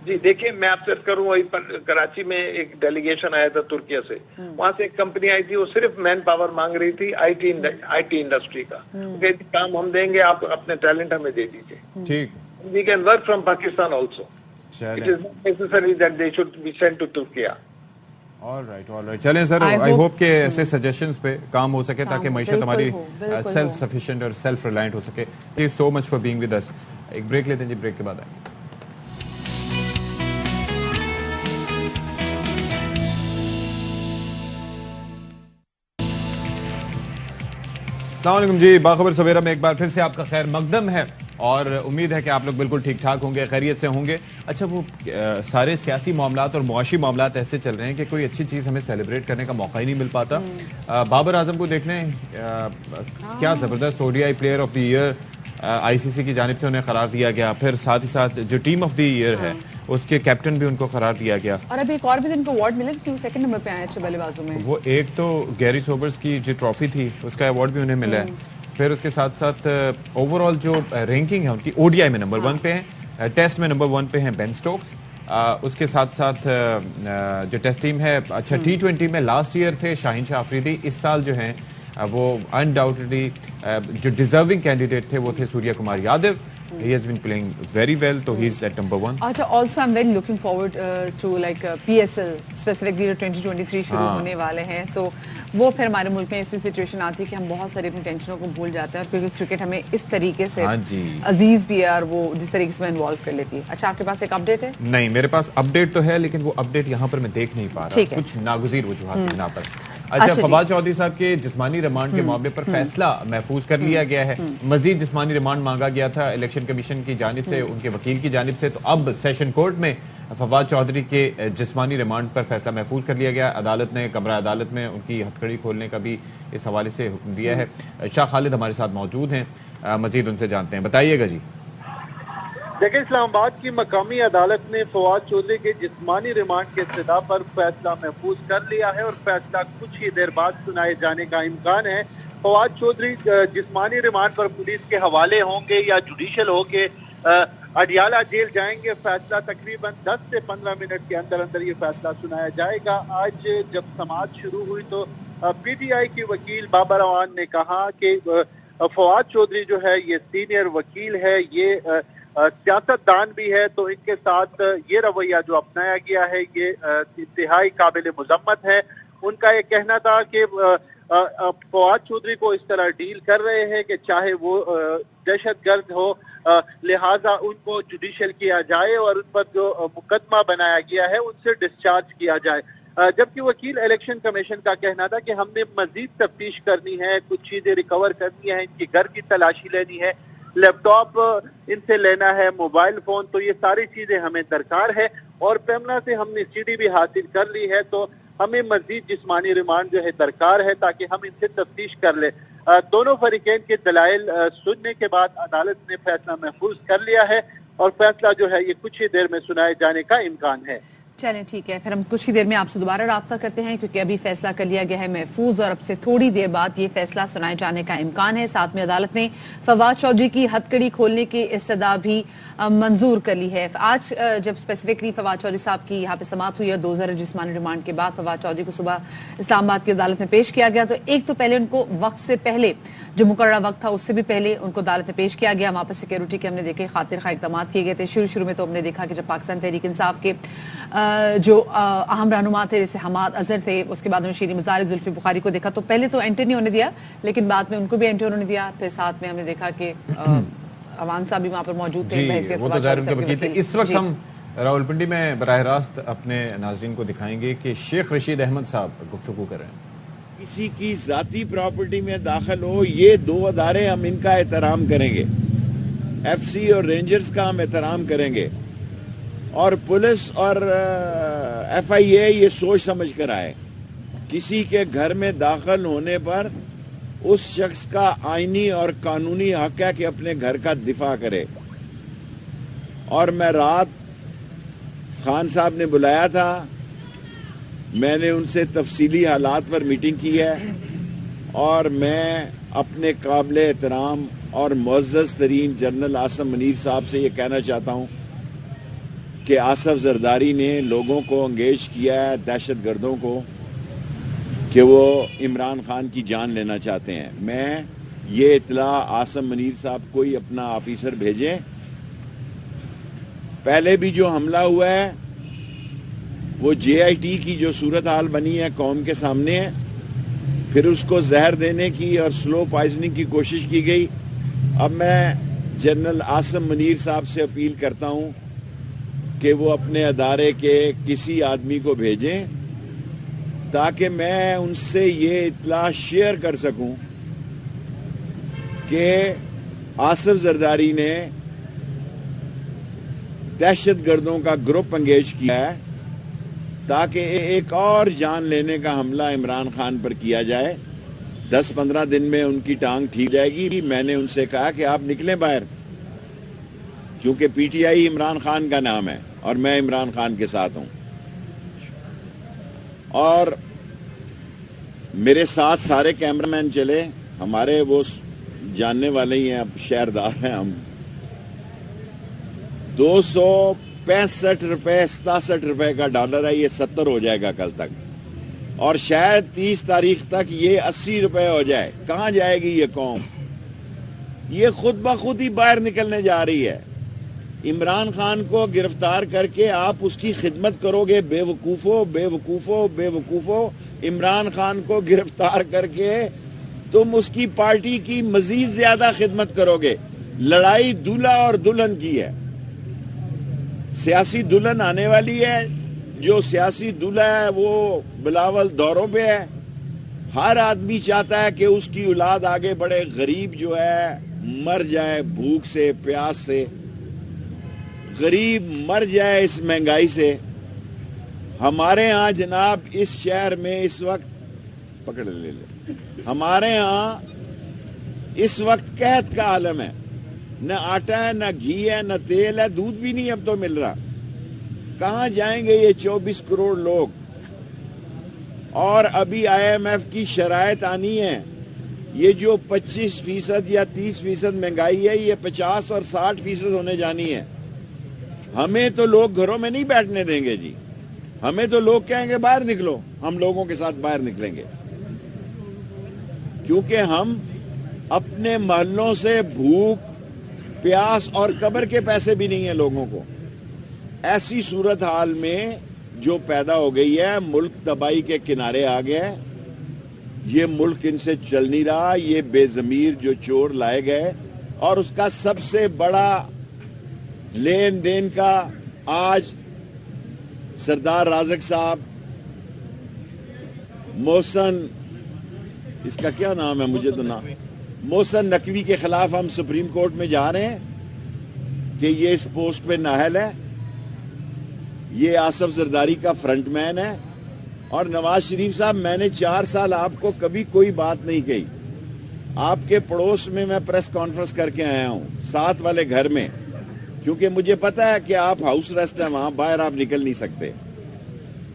جی دیکھیں, میں آپ سے کروں, وہی کراچی میں ایک ڈیلیگیشن آیا تھا ترکیہ سے. وہاں سے ایک کمپنی آئی تھی, وہ صرف مین پاور مانگ رہی تھی آئی ٹی انڈسٹری کا. کام ہم دیں گے, آپ اپنے ٹیلنٹ ہمیں دے دیجیے. ٹھیک, we can work from Pakistan also. It is not necessary that they should be sent to Turkiye. All right. چلیں سر, آئی ہوپ کہ ایسے سجیشنز پہ کام ہو سکے تاکہ معیشت ہماری سیلف سفیشینٹ اور سیلف ریلائنٹ ہو سکے. Thank you so much for being with us. ایک بریک لیتے ہیں جی, بریک کے بعد آئیں. السلام علیکم جی, باخبر سویرا میں ایک بار پھر سے آپ کا خیر مقدم ہے اور امید ہے کہ آپ لوگ بالکل ٹھیک ٹھاک ہوں گے, خیریت سے ہوں گے. اچھا, وہ سارے سیاسی معاملات اور معاشی معاملات ایسے چل رہے ہیں کہ کوئی اچھی چیز ہمیں سیلیبریٹ کرنے کا موقع ہی نہیں مل پاتا. بابر اعظم کو دیکھ لیں, کیا زبردست ODI player of the year ICC کی جانب سے انہیں قرار دیا گیا. پھر ساتھ ہی ساتھ جو ٹیم آف دی ایئر ہے اس کے کیپٹن بھی ان کو قرار دیا گیا. اور ابھی ایک اور بھی ان کو ایوارڈ ملا جس میں وہ سیکنڈ نمبر پہ آئے اچھے بلے بازوں میں. وہ ایک تو گیری سوبرز کی جو ٹرافی تھی اس کا ایوارڈ بھی انہیں ملا ہے. پھر اس کے ساتھ ساتھ اوور آل جو رینکنگ ہے ان کی, ODI میں نمبر 1 پہ ہیں, ٹیسٹ میں نمبر 1 پہ ہیں بین سٹوکس. اس کے ساتھ ساتھ جو ٹیسٹ ٹیم ہے, اچھا T20 میں لاسٹ ایئر تھے شاہین شاہ آفریدی. اس سال جو ہیں وہ انڈاؤٹڈلی جو ڈیزرونگ کینڈیڈیٹ تھے وہ تھے سوریا Kumar Yadav. He has been playing very well, so he's at number 1. Also, I'm very looking forward to like PSL, specifically 2023 شروع ہونے والے ہیں. So وہ پھر ہمارے ملک میں ایسی سچویشن آتی ہے کہ ہم بہت ساری اپنی ٹینشنوں کو بھول جاتے ہیں, اور کیونکہ کرکٹ ہمیں اس طریقے سے عزیز بھی ہے اور وہ جس طریقے سے انوالو کر لیتی ہے. اچھا, آپ کے پاس ایک اپڈیٹ ہے؟ نہیں, میرے پاس اپڈیٹ تو ہے لیکن وہ اپڈیٹ یہاں پر میں دیکھ نہیں پا رہا, کچھ ناگزیر وجوہات کی بنا پر. اچھا, فواد چودھری صاحب کے جسمانی ریمانڈ کے معاملے پر فیصلہ محفوظ کر لیا گیا ہے. مزید جسمانی ریمانڈ مانگا گیا تھا الیکشن کمیشن کی جانب سے, ان کے وکیل کی جانب سے. تو اب سیشن کورٹ میں فواد چودھری کے جسمانی ریمانڈ پر فیصلہ محفوظ کر لیا گیا. عدالت نے کمرہ عدالت میں ان کی ہتھکڑی کھولنے کا بھی اس حوالے سے حکم دیا ہے. شاہ خالد ہمارے ساتھ موجود ہیں, مزید ان سے جانتے ہیں. بتائیے گا جی. دیکھیں, اسلام آباد کی مقامی عدالت نے فواد چودھری کے جسمانی ریمانڈ کے استدعا پر فیصلہ محفوظ کر لیا ہے, اور فیصلہ کچھ ہی دیر بعد سنائے جانے کا امکان ہے. فواد چودھری جسمانی ریمانڈ پر پولیس کے حوالے ہوں گے یا جوڈیشل ہو کے اڈیالہ جیل جائیں گے. فیصلہ تقریباً 10 سے 15 منٹ کے اندر اندر یہ فیصلہ سنایا جائے گا. آج جب سماعت شروع ہوئی تو PTI کی وکیل بابر اعوان نے کہا کہ فواد چودھری جو ہے یہ سینئر وکیل ہے, یہ سیاست دان بھی ہے, تو ان کے ساتھ یہ رویہ جو اپنایا گیا ہے یہ انتہائی قابل مذمت ہے. ان کا یہ کہنا تھا کہ فواد چودھری کو اس طرح ڈیل کر رہے ہیں کہ چاہے وہ دہشت گرد ہو, لہٰذا ان کو جوڈیشل کیا جائے اور ان پر جو مقدمہ بنایا گیا ہے ان سے ڈسچارج کیا جائے. جبکہ وکیل الیکشن کمیشن کا کہنا تھا کہ ہم نے مزید تفتیش کرنی ہے, کچھ چیزیں ریکور کرنی ہے, ان کی گھر کی تلاشی لینی ہے, لیپ ٹاپ ان سے لینا ہے, موبائل فون, تو یہ ساری چیزیں ہمیں درکار ہے. اور پیمنا سے ہم نے CD بھی حاصل کر لی ہے, تو ہمیں مزید جسمانی ریمانڈ جو ہے درکار ہے تاکہ ہم ان سے تفتیش کر لیں. دونوں فریقین کے دلائل سننے کے بعد عدالت نے فیصلہ محفوظ کر لیا ہے, اور فیصلہ جو ہے یہ کچھ ہی دیر میں سنائے جانے کا امکان ہے. چلیں ٹھیک ہے، پھر ہم کچھ ہی دیر میں آپ سے دوبارہ رابطہ کرتے ہیں کیونکہ ابھی فیصلہ کر لیا گیا ہے محفوظ، اور اب سے تھوڑی دیر بعد یہ فیصلہ سنائے جانے کا امکان ہے۔ ساتھ میں عدالت نے فواد چودھری کی ہتھ کڑی کھولنے کی استدعا بھی منظور کر لی ہے۔ آج جب اسپیسیفکلی فواد چودھری صاحب کی یہاں پہ سماعت ہوئی اور 2000 جسمانی ریمانڈ کے بعد فواد چودھری کو صبح اسلام آباد کی عدالت میں پیش کیا گیا، تو ایک تو پہلے ان کو وقت سے پہلے، جو مقررہ وقت تھا اس سے بھی پہلے ان کو عدالت میں پیش کیا گیا۔ وہاں پر سیکیورٹی کے ہم نے دیکھے خاطر خواہ اقدامات کیے گئے تھے۔ شروع میں تو ہم نے دیکھا کہ جب پاکستان تحریک انصاف کے جو اہم رہنما تھے جیسے حماد اظہر تھے، اس کے بعد انہوں نے شیریں مزارع، زلفی بخاری کو دیکھا، تو پہلے تو انٹر نہیں ہونے دیا، لیکن بعد میں ان کو بھی انٹر ہونے دیا۔ پھر ساتھ میں ہم نے دیکھا کہ اوان صاحب بھی وہاں پر موجود تھے، جی وہ تو ظاہر ان کے وکیل تھے۔ اس وقت ہم راولپنڈی میں براہ راست اپنے ناظرین کو دکھائیں گے کہ شیخ رشید احمد صاحب گفتگو کر رہے ہیں۔ کسی کی ذاتی پراپرٹی میں داخل ہو، یہ دو ادارے ہم ان کا احترام کریں گے، ایف سی اور رینجرز کا ہم احترام کریں گے، اور پولیس اور ایف آئی اے یہ سوچ سمجھ کر آئے۔ کسی کے گھر میں داخل ہونے پر اس شخص کا آئینی اور قانونی حق ہے کہ اپنے گھر کا دفاع کرے۔ اور میں رات خان صاحب نے بلایا تھا، میں نے ان سے تفصیلی حالات پر میٹنگ کی ہے، اور میں اپنے قابل احترام اور معزز ترین جنرل عاصم منیر صاحب سے یہ کہنا چاہتا ہوں کہ آصف زرداری نے لوگوں کو انگیج کیا ہے، دہشت گردوں کو، کہ وہ عمران خان کی جان لینا چاہتے ہیں۔ میں یہ اطلاع عاصم منیر صاحب کو ہی اپنا آفیسر بھیجیں۔ پہلے بھی جو حملہ ہوا ہے وہ جے آئی ٹی کی جو صورتحال بنی ہے قوم کے سامنے ہے، پھر اس کو زہر دینے کی اور سلو پوائزننگ کی کوشش کی گئی۔ اب میں جنرل عاصم منیر صاحب سے اپیل کرتا ہوں کہ وہ اپنے ادارے کے کسی آدمی کو بھیجیں تاکہ میں ان سے یہ اطلاع شیئر کر سکوں کہ آصف زرداری نے دہشت گردوں کا گروپ انگیج کیا ہے تاکہ ایک اور جان لینے کا حملہ عمران خان پر کیا جائے۔ 10-15 دن میں ان کی ٹانگ ٹھیک جائے گی۔ میں نے ان سے کہا کہ آپ نکلیں باہر، کیونکہ P T I Imran Khan کا نام ہے اور میں عمران خان کے ساتھ ہوں، اور میرے ساتھ سارے کیمرہ مین چلے، ہمارے وہ جاننے والے ہی ہیں، اب شہردار ہیں ہم۔ 265 روپے 67 روپے کا ڈالر ہے، یہ 70 ہو جائے گا کل تک، اور شاید 30 تاریخ تک یہ 80 روپے ہو جائے۔ کہاں جائے گی یہ قوم؟ یہ خود بخود ہی باہر نکلنے جا رہی ہے۔ عمران خان کو گرفتار کر کے آپ اس کی خدمت کرو گے، بے وقوفو بے وقوفو بے وقوفو۔ عمران خان کو گرفتار کر کے تم اس کی پارٹی کی مزید زیادہ خدمت کرو گے۔ لڑائی دولہا اور دلہن کی ہے، سیاسی دلہن آنے والی ہے، جو سیاسی دولہا ہے وہ بلاول دوروں پہ ہے۔ ہر آدمی چاہتا ہے کہ اس کی اولاد آگے بڑھے، غریب جو ہے مر جائے بھوک سے، پیاس سے، غریب مر جائے اس مہنگائی سے۔ ہمارے ہاں جناب اس شہر میں اس وقت پکڑ لے ہمارے ہاں اس وقت قحط کا عالم ہے، نہ آٹا ہے، نہ گھی ہے، نہ تیل ہے، دودھ بھی نہیں اب تو مل رہا۔ کہاں جائیں گے یہ 24 کروڑ لوگ؟ اور ابھی آئی ایم ایف کی شرائط آنی ہے، یہ جو 25% یا 30% مہنگائی ہے، یہ 50 اور 60% ہونے جانی ہے۔ ہمیں تو لوگ گھروں میں نہیں بیٹھنے دیں گے جی، ہمیں تو لوگ کہیں گے باہر نکلو، ہم لوگوں کے ساتھ باہر نکلیں گے، کیونکہ ہم اپنے محلوں سے بھوک، پیاس اور قبر کے پیسے بھی نہیں ہیں لوگوں کو۔ ایسی صورتحال میں جو پیدا ہو گئی ہے، ملک تباہی کے کنارے آ گیا ہے، یہ ملک ان سے چل نہیں رہا۔ یہ بے ضمیر جو چور لائے گئے، اور اس کا سب سے بڑا لین دین کا آج سردار رازق صاحب، محسن، اس کا کیا نام ہے مجھے تو نام، محسن نقوی کے خلاف ہم سپریم کورٹ میں جا رہے ہیں کہ یہ اس پوسٹ پہ نااہل ہے، یہ آصف زرداری کا فرنٹ مین ہے۔ اور نواز شریف صاحب، میں نے 4 سال آپ کو کبھی کوئی بات نہیں کہی، آپ کے پڑوس میں میں پریس کانفرنس کر کے آیا ہوں، ساتھ والے گھر میں، کیونکہ مجھے پتا ہے کہ آپ ہاؤس ریسٹ ہیں، وہاں باہر آپ نکل نہیں سکتے۔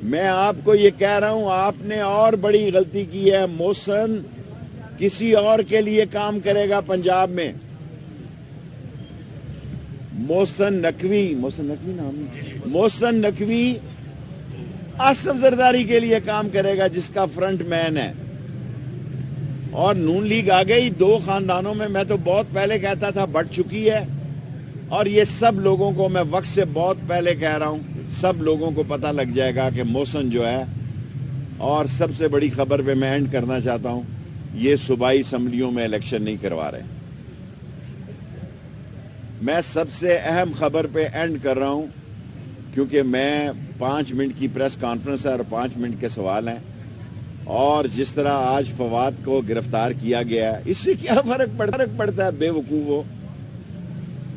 میں آپ کو یہ کہہ رہا ہوں آپ نے اور بڑی غلطی کی ہے. محسن کسی اور کے لیے کام کرے گا پنجاب میں. محسن نقوی آصف زرداری کے لیے کام کرے گا جس کا فرنٹ مین ہے. اور نون لیگ آ گئی 2 خاندانوں میں تو بہت پہلے کہتا تھا بڑھ چکی ہے. اور یہ سب لوگوں کو میں وقت سے بہت پہلے کہہ رہا ہوں, سب لوگوں کو پتہ لگ جائے گا کہ محسن جو ہے. اور سب سے بڑی خبر پہ میں اینڈ کرنا چاہتا ہوں, یہ صوبائی اسمبلیوں میں الیکشن نہیں کروا رہے. میں سب سے اہم خبر پہ اینڈ کر رہا ہوں کیونکہ میں 5 منٹ کی پریس کانفرنس ہے اور 5 منٹ کے سوال ہیں. اور جس طرح آج فواد کو گرفتار کیا گیا ہے, اس سے کیا فرق پڑتا ہے؟ بے وقوف ہو.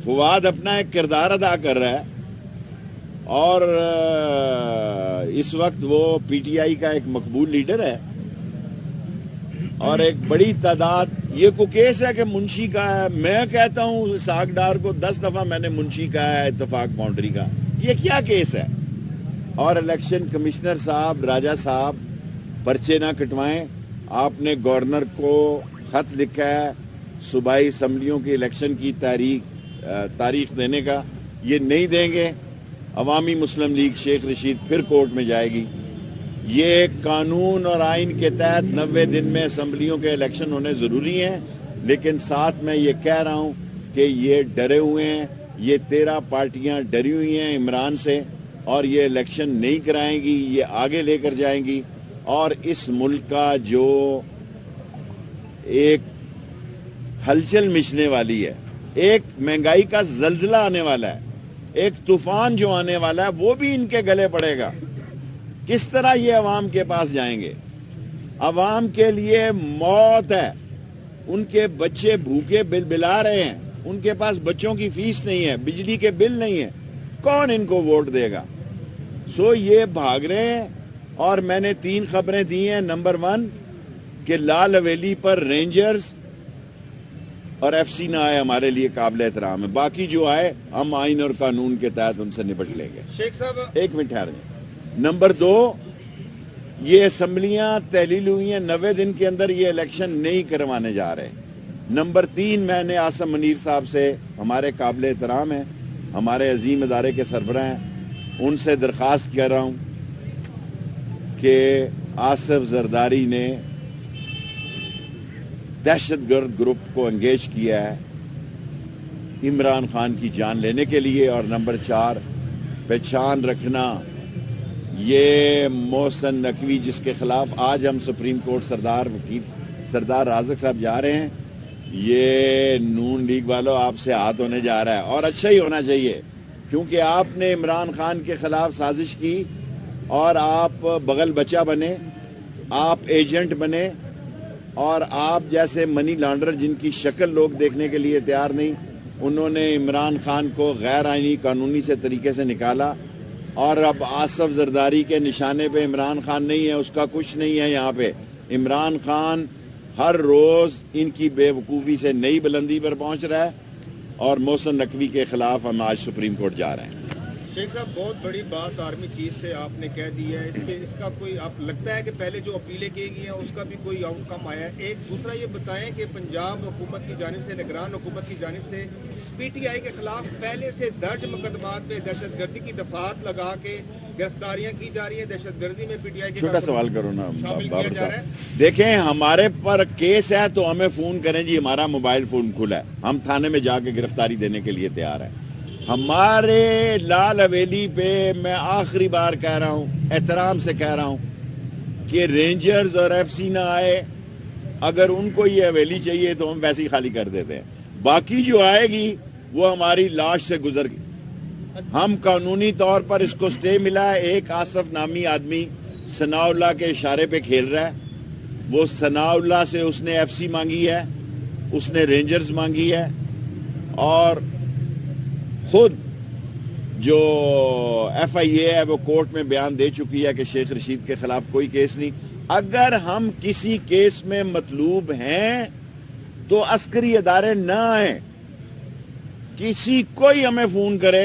فواد اپنا ایک کردار ادا کر رہا ہے اور اس وقت وہ پی ٹی آئی کا ایک مقبول لیڈر ہے. اور ایک بڑی تعداد, یہ کو کیس ہے کہ منشی کا ہے. میں کہتا ہوں ساگ ڈار کو 10 دفعہ میں نے منشی کہا ہے اتفاق باؤنڈری کا. یہ کیا کیس ہے؟ اور الیکشن کمشنر صاحب, راجہ صاحب, پرچے نہ کٹوائیں. آپ نے گورنر کو خط لکھا ہے صوبائی اسمبلیوں کی الیکشن کی تاریخ دینے کا, یہ نہیں دیں گے عوامی مسلم لیگ شیخ رشید پھر کورٹ میں جائے گی. یہ قانون اور آئین کے تحت 90 دن میں اسمبلیوں کے الیکشن ہونے ضروری ہیں, لیکن ساتھ میں یہ کہہ رہا ہوں کہ یہ ڈرے ہوئے ہیں. یہ 13 پارٹیاں ڈری ہوئی ہیں عمران سے اور یہ الیکشن نہیں کرائیں گی, یہ آگے لے کر جائیں گی. اور اس ملک کا جو ایک ہلچل مچنے والی ہے, ایک مہنگائی کا زلزلہ آنے والا ہے, ایک طوفان جو آنے والا ہے, وہ بھی ان کے گلے پڑے گا. کس طرح یہ عوام کے پاس جائیں گے؟ عوام کے لیے موت ہے. ان کے بچے بھوکے بلا رہے ہیں, ان کے پاس بچوں کی فیس نہیں ہے, بجلی کے بل نہیں ہے, کون ان کو ووٹ دے گا؟ سو یہ بھاگ رہے ہیں. اور میں نے 3 خبریں دی ہیں. نمبر 1 کہ لال حویلی پر رینجرز اور ایف سی نہ آئے ہمارے لیے قابل احترام ہے. باقی جو آئے ہم آئین اور قانون کے تحت ان سے نپٹ لیں گے. شیخ صاحب 1 منٹ ٹھہر جائیں. نمبر 2 یہ اسمبلیاں تحلیل ہوئی ہیں, 90 دن کے اندر یہ الیکشن نہیں کروانے جا رہے. نمبر 3 میں نے آصف منیر صاحب سے, ہمارے قابل احترام ہیں, ہمارے عظیم ادارے کے سربراہ ہیں, ان سے درخواست کر رہا ہوں کہ آصف زرداری نے دہشت گرد گروپ کو انگیج کیا ہے عمران خان کی جان لینے کے لیے. اور نمبر 4 پہچان رکھنا, یہ محسن نقوی جس کے خلاف آج ہم سپریم کورٹ سردار رازق صاحب جا رہے ہیں, یہ نون لیگ والوں آپ سے ہاتھ ہونے جا رہا ہے. اور اچھا ہی ہونا چاہیے کیونکہ آپ نے عمران خان کے خلاف سازش کی اور آپ بغل بچہ بنے, آپ ایجنٹ بنے, اور آپ جیسے منی لانڈر جن کی شکل لوگ دیکھنے کے لیے تیار نہیں, انہوں نے عمران خان کو غیر آئینی قانونی سے طریقے سے نکالا. اور اب آصف زرداری کے نشانے پہ عمران خان نہیں ہے, اس کا کچھ نہیں ہے یہاں پہ. عمران خان ہر روز ان کی بے وقوفی سے نئی بلندی پر پہنچ رہا ہے. اور محسن نقوی کے خلاف ہم آج سپریم کورٹ جا رہے ہیں. شیخ صاحب بہت بڑی بات آرمی چیف سے آپ نے کہہ دی ہے, اس کا کوئی آپ لگتا ہے کہ پہلے جو اپیلیں کی گئی ہیں اس کا بھی کوئی آؤٹ کم آیا ہے؟ ایک دوسرا یہ بتائیں کہ پنجاب حکومت کی جانب سے, نگران حکومت کی جانب سے پی ٹی آئی کے خلاف پہلے سے درج مقدمات پہ دہشت گردی کی دفعات لگا کے گرفتاریاں کی جا رہی ہیں. دہشت گردی میں پی ٹی آئی کے چھوٹا سوال کرو نا بابر صاحب. دیکھیں ہمارے پر کیس ہے تو ہمیں فون کریں جی, ہمارا موبائل فون کھلا ہے, ہم تھانے میں جا کے گرفتاری دینے کے لیے تیار ہیں. ہمارے لال حویلی پہ میں آخری بار کہہ رہا ہوں, احترام سے کہہ رہا ہوں کہ رینجرز اور ایف سی نہ آئے, اگر ان کو یہ حویلی چاہیے تو ہم ویسے ہی خالی کر دیتے ہیں. باقی جو آئے گی وہ ہماری لاش سے گزر گئی. ہم قانونی طور پر اس کو سٹے ملا ہے. ایک آصف نامی آدمی ثناء اللہ کے اشارے پہ کھیل رہا ہے, وہ ثناء اللہ سے اس نے ایف سی مانگی ہے, اس نے رینجرز مانگی ہے, اور خود جو ایف آئی اے ہے وہ کورٹ میں بیان دے چکی ہے کہ شیخ رشید کے خلاف کوئی کیس نہیں. اگر ہم کسی کیس میں مطلوب ہیں تو عسکری ادارے نہ آئیں, کوئی ہمیں فون کرے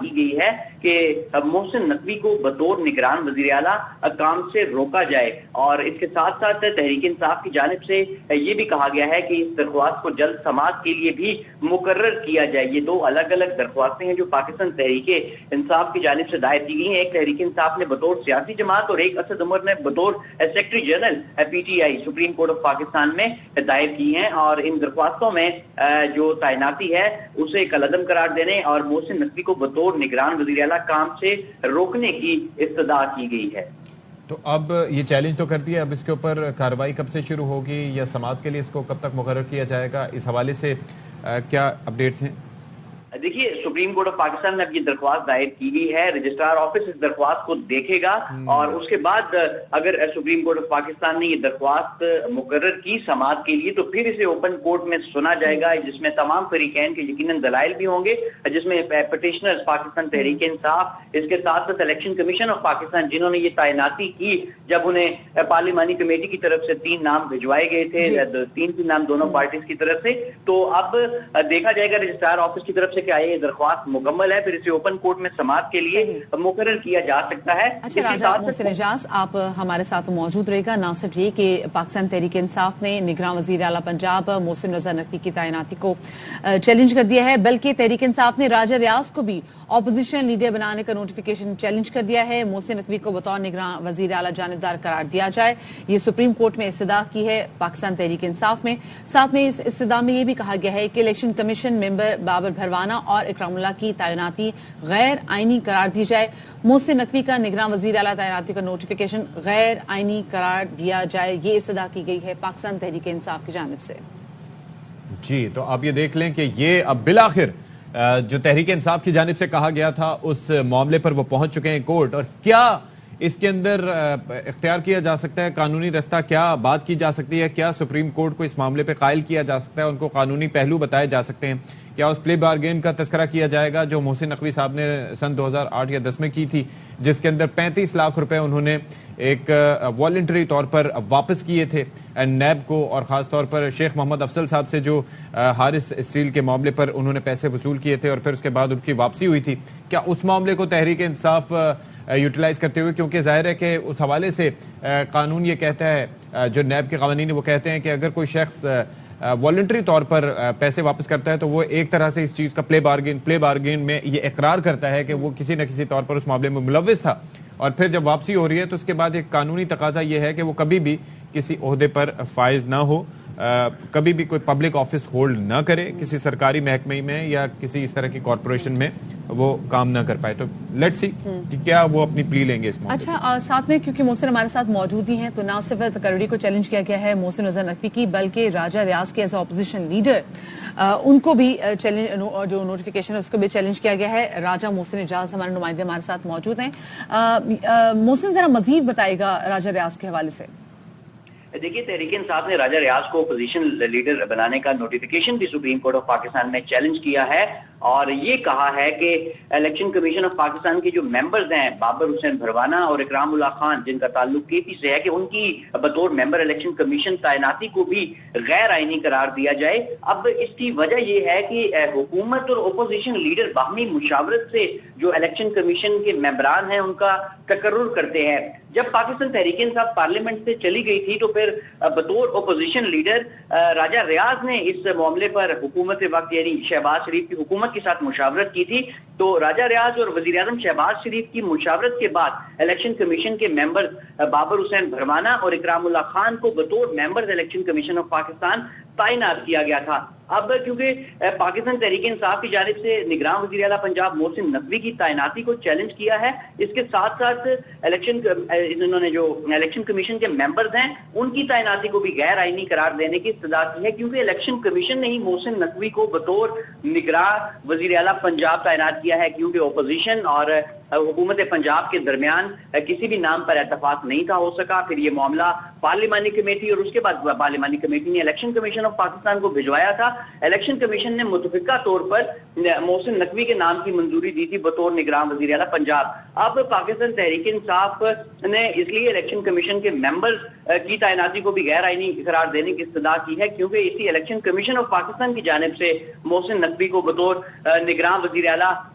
کی گئی ہے کہ محسن نقوی کو بطور نگران وزیر اعلیٰ کام سے روکا جائے، اور اس کے ساتھ ساتھ تحریک انصاف کی جانب سے یہ بھی کہا گیا ہے کہ اس درخواست کو جلد سماعت کے لیے بھی مقرر کیا جائے۔ یہ دو الگ الگ درخواستیں ہیں جو پاکستان تحریک انصاف کی جانب سے دائر کی گئی ہیں۔ ایک تحریک انصاف نے بطور سیاسی جماعت اور ایک اسد عمر نے بطور secretary general P T I supreme court of Pakistan میں دائر کی ہیں، اور ان درخواستوں میں جو تعیناتی ہے اسے کالعدم قرار دینے اور محسن نقوی کو بطور نگران وزیر اعلیٰ کام سے روکنے کی استدعا کی گئی ہے۔ تو اب یہ چیلنج تو کر دیا، اب اس کے اوپر کارروائی کب سے شروع ہوگی یا سماعت کے لیے اس کو کب تک مقرر کیا جائے گا؟ اس حوالے سے کیا اپڈیٹس ہیں؟ دیکھیے سپریم کورٹ آف پاکستان میں اب یہ درخواست دائر کی گئی ہے، رجسٹرار آفس اس درخواست کو دیکھے گا اور اس کے بعد اگر سپریم کورٹ آف پاکستان نے یہ درخواست مقرر کی سماعت کے لیے تو پھر اسے اوپن کورٹ میں سنا جائے گا، جس میں تمام فریقین کے یقیناً دلائل بھی ہوں گے، جس میں پٹیشنرز پاکستان تحریک انصاف، اس کے ساتھ ساتھ الیکشن کمیشن آف پاکستان جنہوں نے یہ تعیناتی کی جب انہیں پارلیمانی کمیٹی کی طرف سے 3 نام بھجوائے گئے تھے، 3 نام دونوں پارٹیز کی طرف سے، تو اب دیکھا جائے گا رجسٹرار آفس کی طرف سے کیا یہ درخواست مکمل ہے، پھر اسے اوپن کورٹ میں سماعت کے لیے مقرر کیا جا سکتا ہے۔ اچھا راجہ محسن اعجاز، آپ ہمارے ساتھ موجود رہے گا۔ نہ صرف یہ کہ پاکستان تحریک انصاف نے نگراں وزیر اعلیٰ پنجاب محسن رضا نقوی کی تعیناتی کو چیلنج کر دیا ہے، بلکہ تحریک انصاف نے راجہ ریاض کو بھی اپوزیشن لیڈر بنانے کا نوٹیفیکیشن چیلنج کر دیا ہے۔ محسن نقوی کو بطور نگراں وزیر اعلیٰ جانبدار قرار دیا جائے، یہ سپریم کورٹ میں استدعا کی ہے پاکستان تحریک انصاف میں۔ ساتھ میں اس استدعا میں یہ بھی کہا گیا ہے کہ الیکشن کمیشن ممبر بابر بھروانہ اور اکرام اللہ کی تعیناتی غیر آئینی قرار دی جائے، محسن نقوی کا نگراں وزیر اعلیٰ تعیناتی کا نوٹیفیکیشن غیر آئینی قرار دیا جائے، یہ استدعا کی گئی ہے پاکستان تحریک انصاف کی جانب سے۔ جی تو آپ یہ دیکھ لیں کہ یہ اب بالآخر جو تحریک انصاف کی جانب سے کہا گیا تھا اس معاملے پر وہ پہنچ چکے ہیں کورٹ، اور کیا اس کے اندر اختیار کیا جا سکتا ہے، قانونی رستہ کیا بات کی جا سکتی ہے، کیا سپریم کورٹ کو اس معاملے پہ قائل کیا جا سکتا ہے، ان کو قانونی پہلو بتائے جا سکتے ہیں، کیا اس پلے بارگین کا تذکرہ کیا جائے گا جو محسن نقوی صاحب نے سن 2008 یا 10 میں کی تھی، جس کے اندر 35 لاکھ روپے انہوں نے ایک والنٹری طور پر واپس کیے تھے نیب کو، اور خاص طور پر شیخ محمد افضل صاحب سے جو حارث اسٹیل کے معاملے پر انہوں نے پیسے وصول کیے تھے اور پھر اس کے بعد ان کی واپسی ہوئی تھی، کیا اس معاملے کو تحریک انصاف یوٹیلائز کرتے ہوئے، کیونکہ ظاہر ہے کہ اس حوالے سے قانون یہ کہتا ہے، جو نیب کے قوانین وہ کہتے ہیں کہ اگر کوئی شخص والنٹری طور پر پیسے واپس کرتا ہے تو وہ ایک طرح سے اس چیز کا پلے بارگین میں یہ اقرار کرتا ہے کہ وہ کسی نہ کسی طور پر اس معاملے میں ملوث تھا، اور پھر جب واپسی ہو رہی ہے تو اس کے بعد ایک قانونی تقاضا یہ ہے کہ وہ کبھی بھی کسی عہدے پر فائز نہ ہو، کبھی بھی کوئی پبلک آفس ہولڈ نہ کرے، کسی سرکاری محکمے میں یا کسی اس طرح کی کارپوریشن میں وہ کام نہ کر پائے۔ تو لیٹس سی کہ کیا وہ اپنی پلی لیں گے اس معاملے۔ اچھا ساتھ میں کیونکہ محسن ہمارے ساتھ موجود ہی ہیں تو نہ صرف تقرری کو چیلنج کیا گیا ہے محسن رضا نقوی کی، بلکہ راجہ ریاض کے ایز اپوزیشن لیڈر ان کو بھی جو نوٹیفیکیشن ہے اس کو بھی چیلنج کیا گیا ہے۔ راجہ محسن اعجاز ہمارے نمائندے ہمارے ساتھ موجود ہیں۔ محسن ذرا مزید بتائے گا راجہ ریاض کے حوالے سے۔ دیکھیے تحریک انصاف نے راجہ ریاض کو اپوزیشن لیڈر بنانے کا نوٹیفیکیشن بھی سپریم کورٹ آف پاکستان میں چیلنج کیا ہے، اور یہ کہا ہے کہ الیکشن کمیشن آف پاکستان کے جو ممبرز ہیں بابر حسین بھروانہ اور اکرام اللہ خان، جن کا تعلق KP سے ہے، کہ ان کی بطور ممبر الیکشن کمیشن تعیناتی کو بھی غیر آئینی قرار دیا جائے۔ اب اس کی وجہ یہ ہے کہ حکومت اور اپوزیشن لیڈر باہمی مشاورت سے جو الیکشن کمیشن کے ممبران ہیں ان کا تقرر کرتے ہیں۔ جب پاکستان تحریک انصاف پارلیمنٹ سے چلی گئی تھی تو پھر بطور اپوزیشن لیڈر راجہ ریاض نے اس معاملے پر حکومت وقت یعنی شہباز شریف کی حکومت کے ساتھ مشاورت کی تھی، تو راجہ ریاض اور وزیر اعظم شہباز شریف کی مشاورت کے بعد الیکشن کمیشن کے ممبر بابر حسین بھروانہ اور اکرام اللہ خان کو بطور members election commission of Pakistan تعینات کیا گیا تھا۔ اب کیونکہ پاکستان تحریک انصاف کی جانب سے نگراں وزیر اعلیٰ پنجاب محسن نقوی کی تعیناتی کو چیلنج کیا ہے، اس کے ساتھ ساتھ انہوں نے جو الیکشن کمیشن کے ممبرز ہیں ان کی تعیناتی کو بھی غیر آئینی قرار دینے کی استدعا کی ہے، کیونکہ الیکشن کمیشن نے ہی محسن نقوی کو بطور نگراں وزیر اعلیٰ پنجاب تعینات کیا ہے، کیونکہ اپوزیشن اور حکومت پنجاب کے درمیان کسی بھی نام پر اتفاق نہیں تھا ہو سکا۔ پھر یہ معاملہ پارلیمانی کمیٹی اور اس کے بعد پارلیمانی کمیٹی نے الیکشن کمیشن آف پاکستان کو بھجوایا تھا۔ الیکشن کمیشن نے متفقہ طور پر محسن نقوی کے نام کی منظوری دی تھی بطور نگراں وزیر اعلیٰ پنجاب۔ اب پاکستان تحریک انصاف نے اس لیے الیکشن کمیشن کے ممبرز کی تعیناتی کو بھی غیر آئینی قرار دینے کی استدعا کی ہے، کیونکہ اسی الیکشن کمیشن آف پاکستان کی جانب سے محسن نقوی کو بطور نگراں وزیر اعلیٰ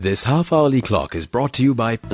This half-hourly clock is brought to you by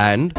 and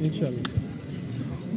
1।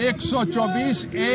124A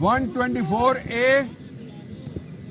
124A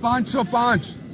505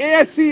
ASC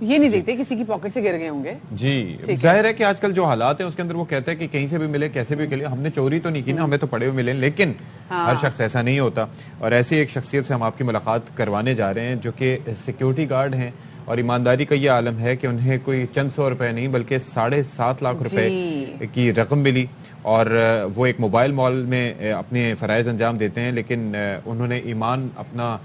یہ نہیں دیکھتے کسی کی پاکٹ سے گر گئے ہوں گے. جی ظاہر ہے کہ آج کل جو حالات ہیں اس کے اندر وہ کہتا ہے کہ کہیں سے بھی ملے کیسے بھی ملے, ہم نے چوری تو نہیں کی نا, ہمیں تو پڑے ہوئے ملے, لیکن ہر شخص ایسا نہیں ہوتا. اور ایسی ایک شخصیت سے ہم آپ کی ملاقات کروانے جا رہے ہیں جو کہ سیکیورٹی گارڈ ہیں, اور ایمانداری کا یہ عالم ہے کہ انہیں کوئی چند سو روپے نہیں بلکہ 7.5 لاکھ روپے کی رقم ملی, اور وہ ایک موبائل مال میں اپنے فرائض انجام دیتے ہیں, لیکن انہوں نے ایمان اپنا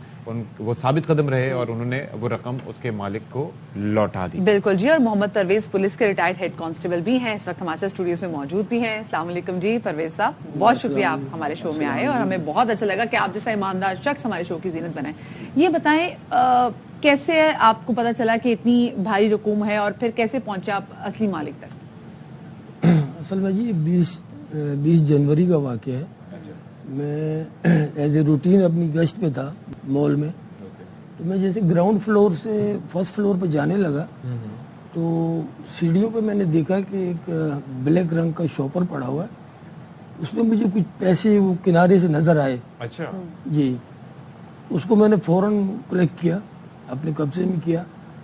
وہ ثابت قدم رہے اور انہوں نے وہ رقم اس کے مالک کو لوٹا دی. بالکل جی. اور محمد پرویز پولیس کے ریٹائرڈ ہیڈ کانسٹیبل بھی ہیں, اس وقت ہمارے اسٹوڈیوز میں موجود بھی ہیں. السلام علیکم جی پرویز صاحب, بہت شکریہ آپ ہمارے شو میں آئے, اور ہمیں بہت اچھا لگا کہ آپ جیسا ایماندار شخص ہمارے شو کی زینت بنائیں. یہ بتائیں کیسے آپ کو پتا چلا کہ اتنی بھاری رقوم ہے, اور پھر کیسے پہنچے آپ اصلی مالک تک؟ اصل میں جی 20 جنوری کا واقعہ ہے. میں ایز اے روٹین اپنی گشت پہ تھا مال میں, تو میں جیسے گراؤنڈ فلور سے فرسٹ فلور پہ جانے لگا تو سیڑھیوں پہ میں نے دیکھا کہ ایک بلیک رنگ کا شاپر پڑا ہوا ہے, اس میں مجھے کچھ پیسے وہ کنارے سے نظر آئے. اچھا جی, اس کو میں نے فوراً کلیکٹ کیا, اپنے قبضے میں کیا,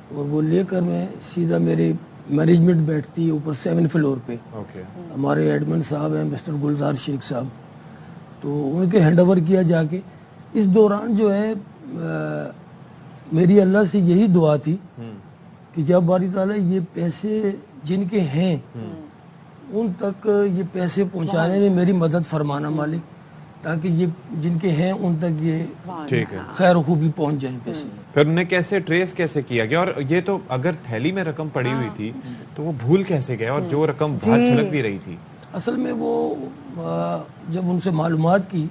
اور وہ لے کر میں سیدھا میرے مینجمنٹ بیٹھتی ہے اوپر 7 فلور پہ. ہمارے ایڈمن صاحب ہیں مسٹر گلزار شیخ صاحب, تو ان کے ہینڈ اوور کیا جا کے. اس دوران جو ہے میری اللہ سے یہی دعا تھی کہ جب باری تعالیٰ یہ پیسے جن کے ہیں ان تک یہ پیسے پہنچانے میں میری مدد فرمانا مالک, تاکہ یہ جن کے ہیں ان تک یہ خیر و خوبی پہنچ جائیں پیسے. پھر انہیں کیسے ٹریس کیسے کیا گیا؟ اور یہ تو اگر تھیلی میں رقم پڑی ہوئی تھی تو وہ بھول کیسے گئے, اور جو رقم باہر چھلک بھی رہی تھی؟ اصل میں وہ جب ان سے معلومات کی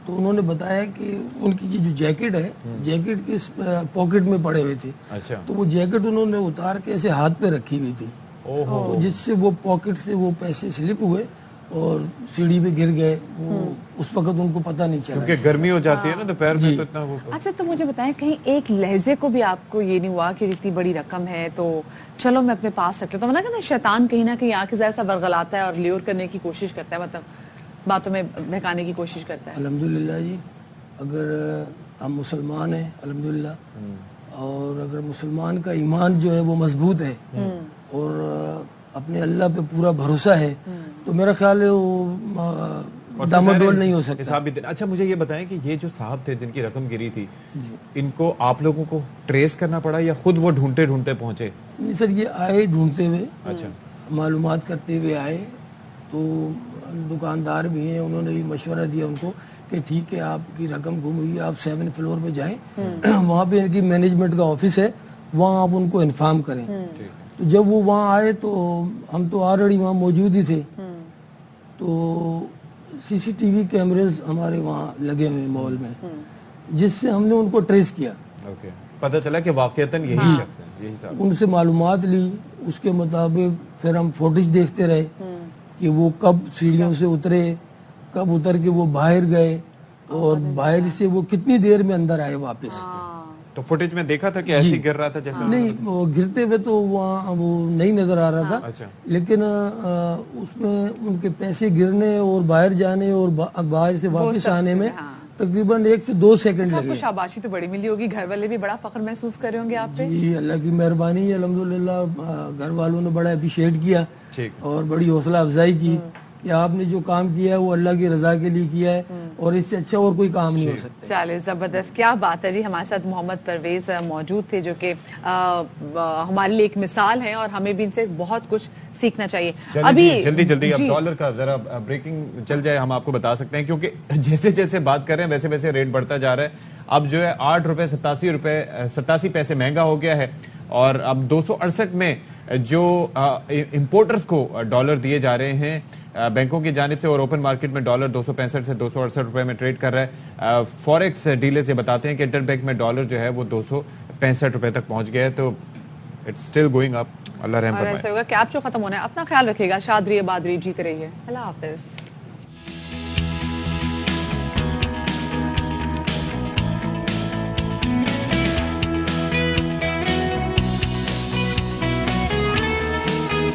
تو انہوں نے بتایا کہ ان کی جو جیکٹ ہے, جیکٹ کے پاکٹ میں پڑے ہوئے تھے. تو وہ جیکٹ انہوں نے اتار کے ایسے ہاتھ پہ رکھی ہوئی تھی, جس سے وہ پاکٹ سے وہ پیسے سلپ ہوئے اور سیڑھی پہ گر گئے. وہ اس وقت ان کو پتہ نہیں چلا, کیونکہ گرمی ہو جاتی ہے نا دوپہر میں, تو اتنا وہ. اچھا تو مجھے بتائیں کہیں ایک لہجے کو بھی آپ کو یہ نہیں ہوا کہ اتنی بڑی رقم ہے تو چلو میں اپنے پاس رکھ لیتا ہوں؟ نا شیطان کہیں نہ کہیں آ کے ذرا سا ورغلاتا ہے اور لیور کرنے کی کوشش کرتا ہے, مطلب باتوں میں بہکانے کی کوشش کرتا ہے. الحمدللہ جی, اگر ہم مسلمان ہیں الحمدللہ, اور اگر مسلمان کا ایمان جو ہے وہ مضبوط ہے اور اپنے اللہ پہ پورا بھروسہ ہے, تو میرا خیال ہے وہ ڈاماڈول نہیں ہو سکتا. اچھا مجھے یہ بتائیں کہ یہ جو صاحب تھے جن کی رقم گری تھی, ان کو آپ لوگوں کو ٹریس کرنا پڑا یا خود وہ ڈھونڈتے ڈھونڈتے پہنچے؟ نہیں سر, یہ آئے ڈھونڈتے ہوئے, معلومات کرتے ہوئے آئے. تو دکاندار بھی ہیں, انہوں نے بھی مشورہ دیا ان کو کہ ٹھیک ہے آپ کی رقم گم ہوئی ہے, آپ 7 فلور پہ جائیں, وہاں پہ ان کی مینجمنٹ کا آفس ہے, وہاں آپ ان کو انفارم کریں. تو جب وہ وہاں آئے تو ہم تو آلریڈی وہاں موجود ہی تھے, تو سی سی ٹی وی کیمریز ہمارے وہاں لگے ہوئے مال میں, جس سے ہم نے ان کو ٹریس کیا. پتہ چلا کہ واقعتاً یہی شخص ہے, یہی صاحب. ان سے معلومات لی, اس کے مطابق پھر ہم فوٹیج دیکھتے رہے کہ وہ کب سیڑھیوں سے اترے, کب اتر کے وہ باہر گئے, اور باہر سے وہ کتنی دیر میں اندر آئے واپس. تو فوٹیج میں دیکھا تھا کہ ایسے ہی گر رہا تھا جیسے؟ نہیں, وہ گرتے ہوئے تو وہاں وہ نہیں نظر آ رہا تھا, لیکن اس میں ان کے پیسے گرنے اور باہر جانے اور باہر سے واپس آنے میں تقریباً 1 سے 2 سیکنڈ لگے. آپ کو شاباشی تو بڑی ملی ہوگی, گھر والے بھی بڑا فخر محسوس کر رہے ہوں گے آپ پہ. جی اللہ کی مہربانی ہے الحمدللہ, گھر والوں نے بڑا اپریشیٹ کیا اور بڑی حوصلہ افزائی کی کہ آپ نے جو کام کیا ہے وہ اللہ کی رضا کے لیے کیا ہے, اور اس سے اچھا اور کوئی کام نہیں ہو سکتا. چلے زبردست, کیا بات ہے جی. ہمارے ساتھ محمد پرویز موجود تھے جو کہ ہمارے لیے ایک مثال ہیں, اور ہمیں بھی ان سے بہت کچھ سیکھنا چاہیے. ابھی جلدی اب ڈالر کا ذرا بریکنگ چل جائے, ہم آپ کو بتا سکتے ہیں, کیونکہ جیسے جیسے بات کر رہے ہیں ویسے ویسے ریٹ بڑھتا جا رہا ہے. اب جو ہے 8.87 پیسے مہنگا ہو گیا ہے, اور اب 268 میں جو امپورٹرز کو ڈالر دیے جا رہے ہیں بینکوں کی جانب سے, اور اوپن مارکیٹ میں ڈالر 265 سے 268 روپے میں ٹریڈ کر رہا ہے. فوریکس ڈیلرز یہ بتاتے ہیں کہ انٹر بینک میں ڈالر جو ہے وہ 265 روپے تک پہنچ گیا ہے, تو اٹس اسٹل گوئنگ اپ. اللہ رحم فرمائے. ایسا ہوگا کہ آپ جو ختم ہونا ہے, اپنا خیال رکھیے گا, شاد رہیے, باد رہیے, جیتے رہیے. اللہ حافظ.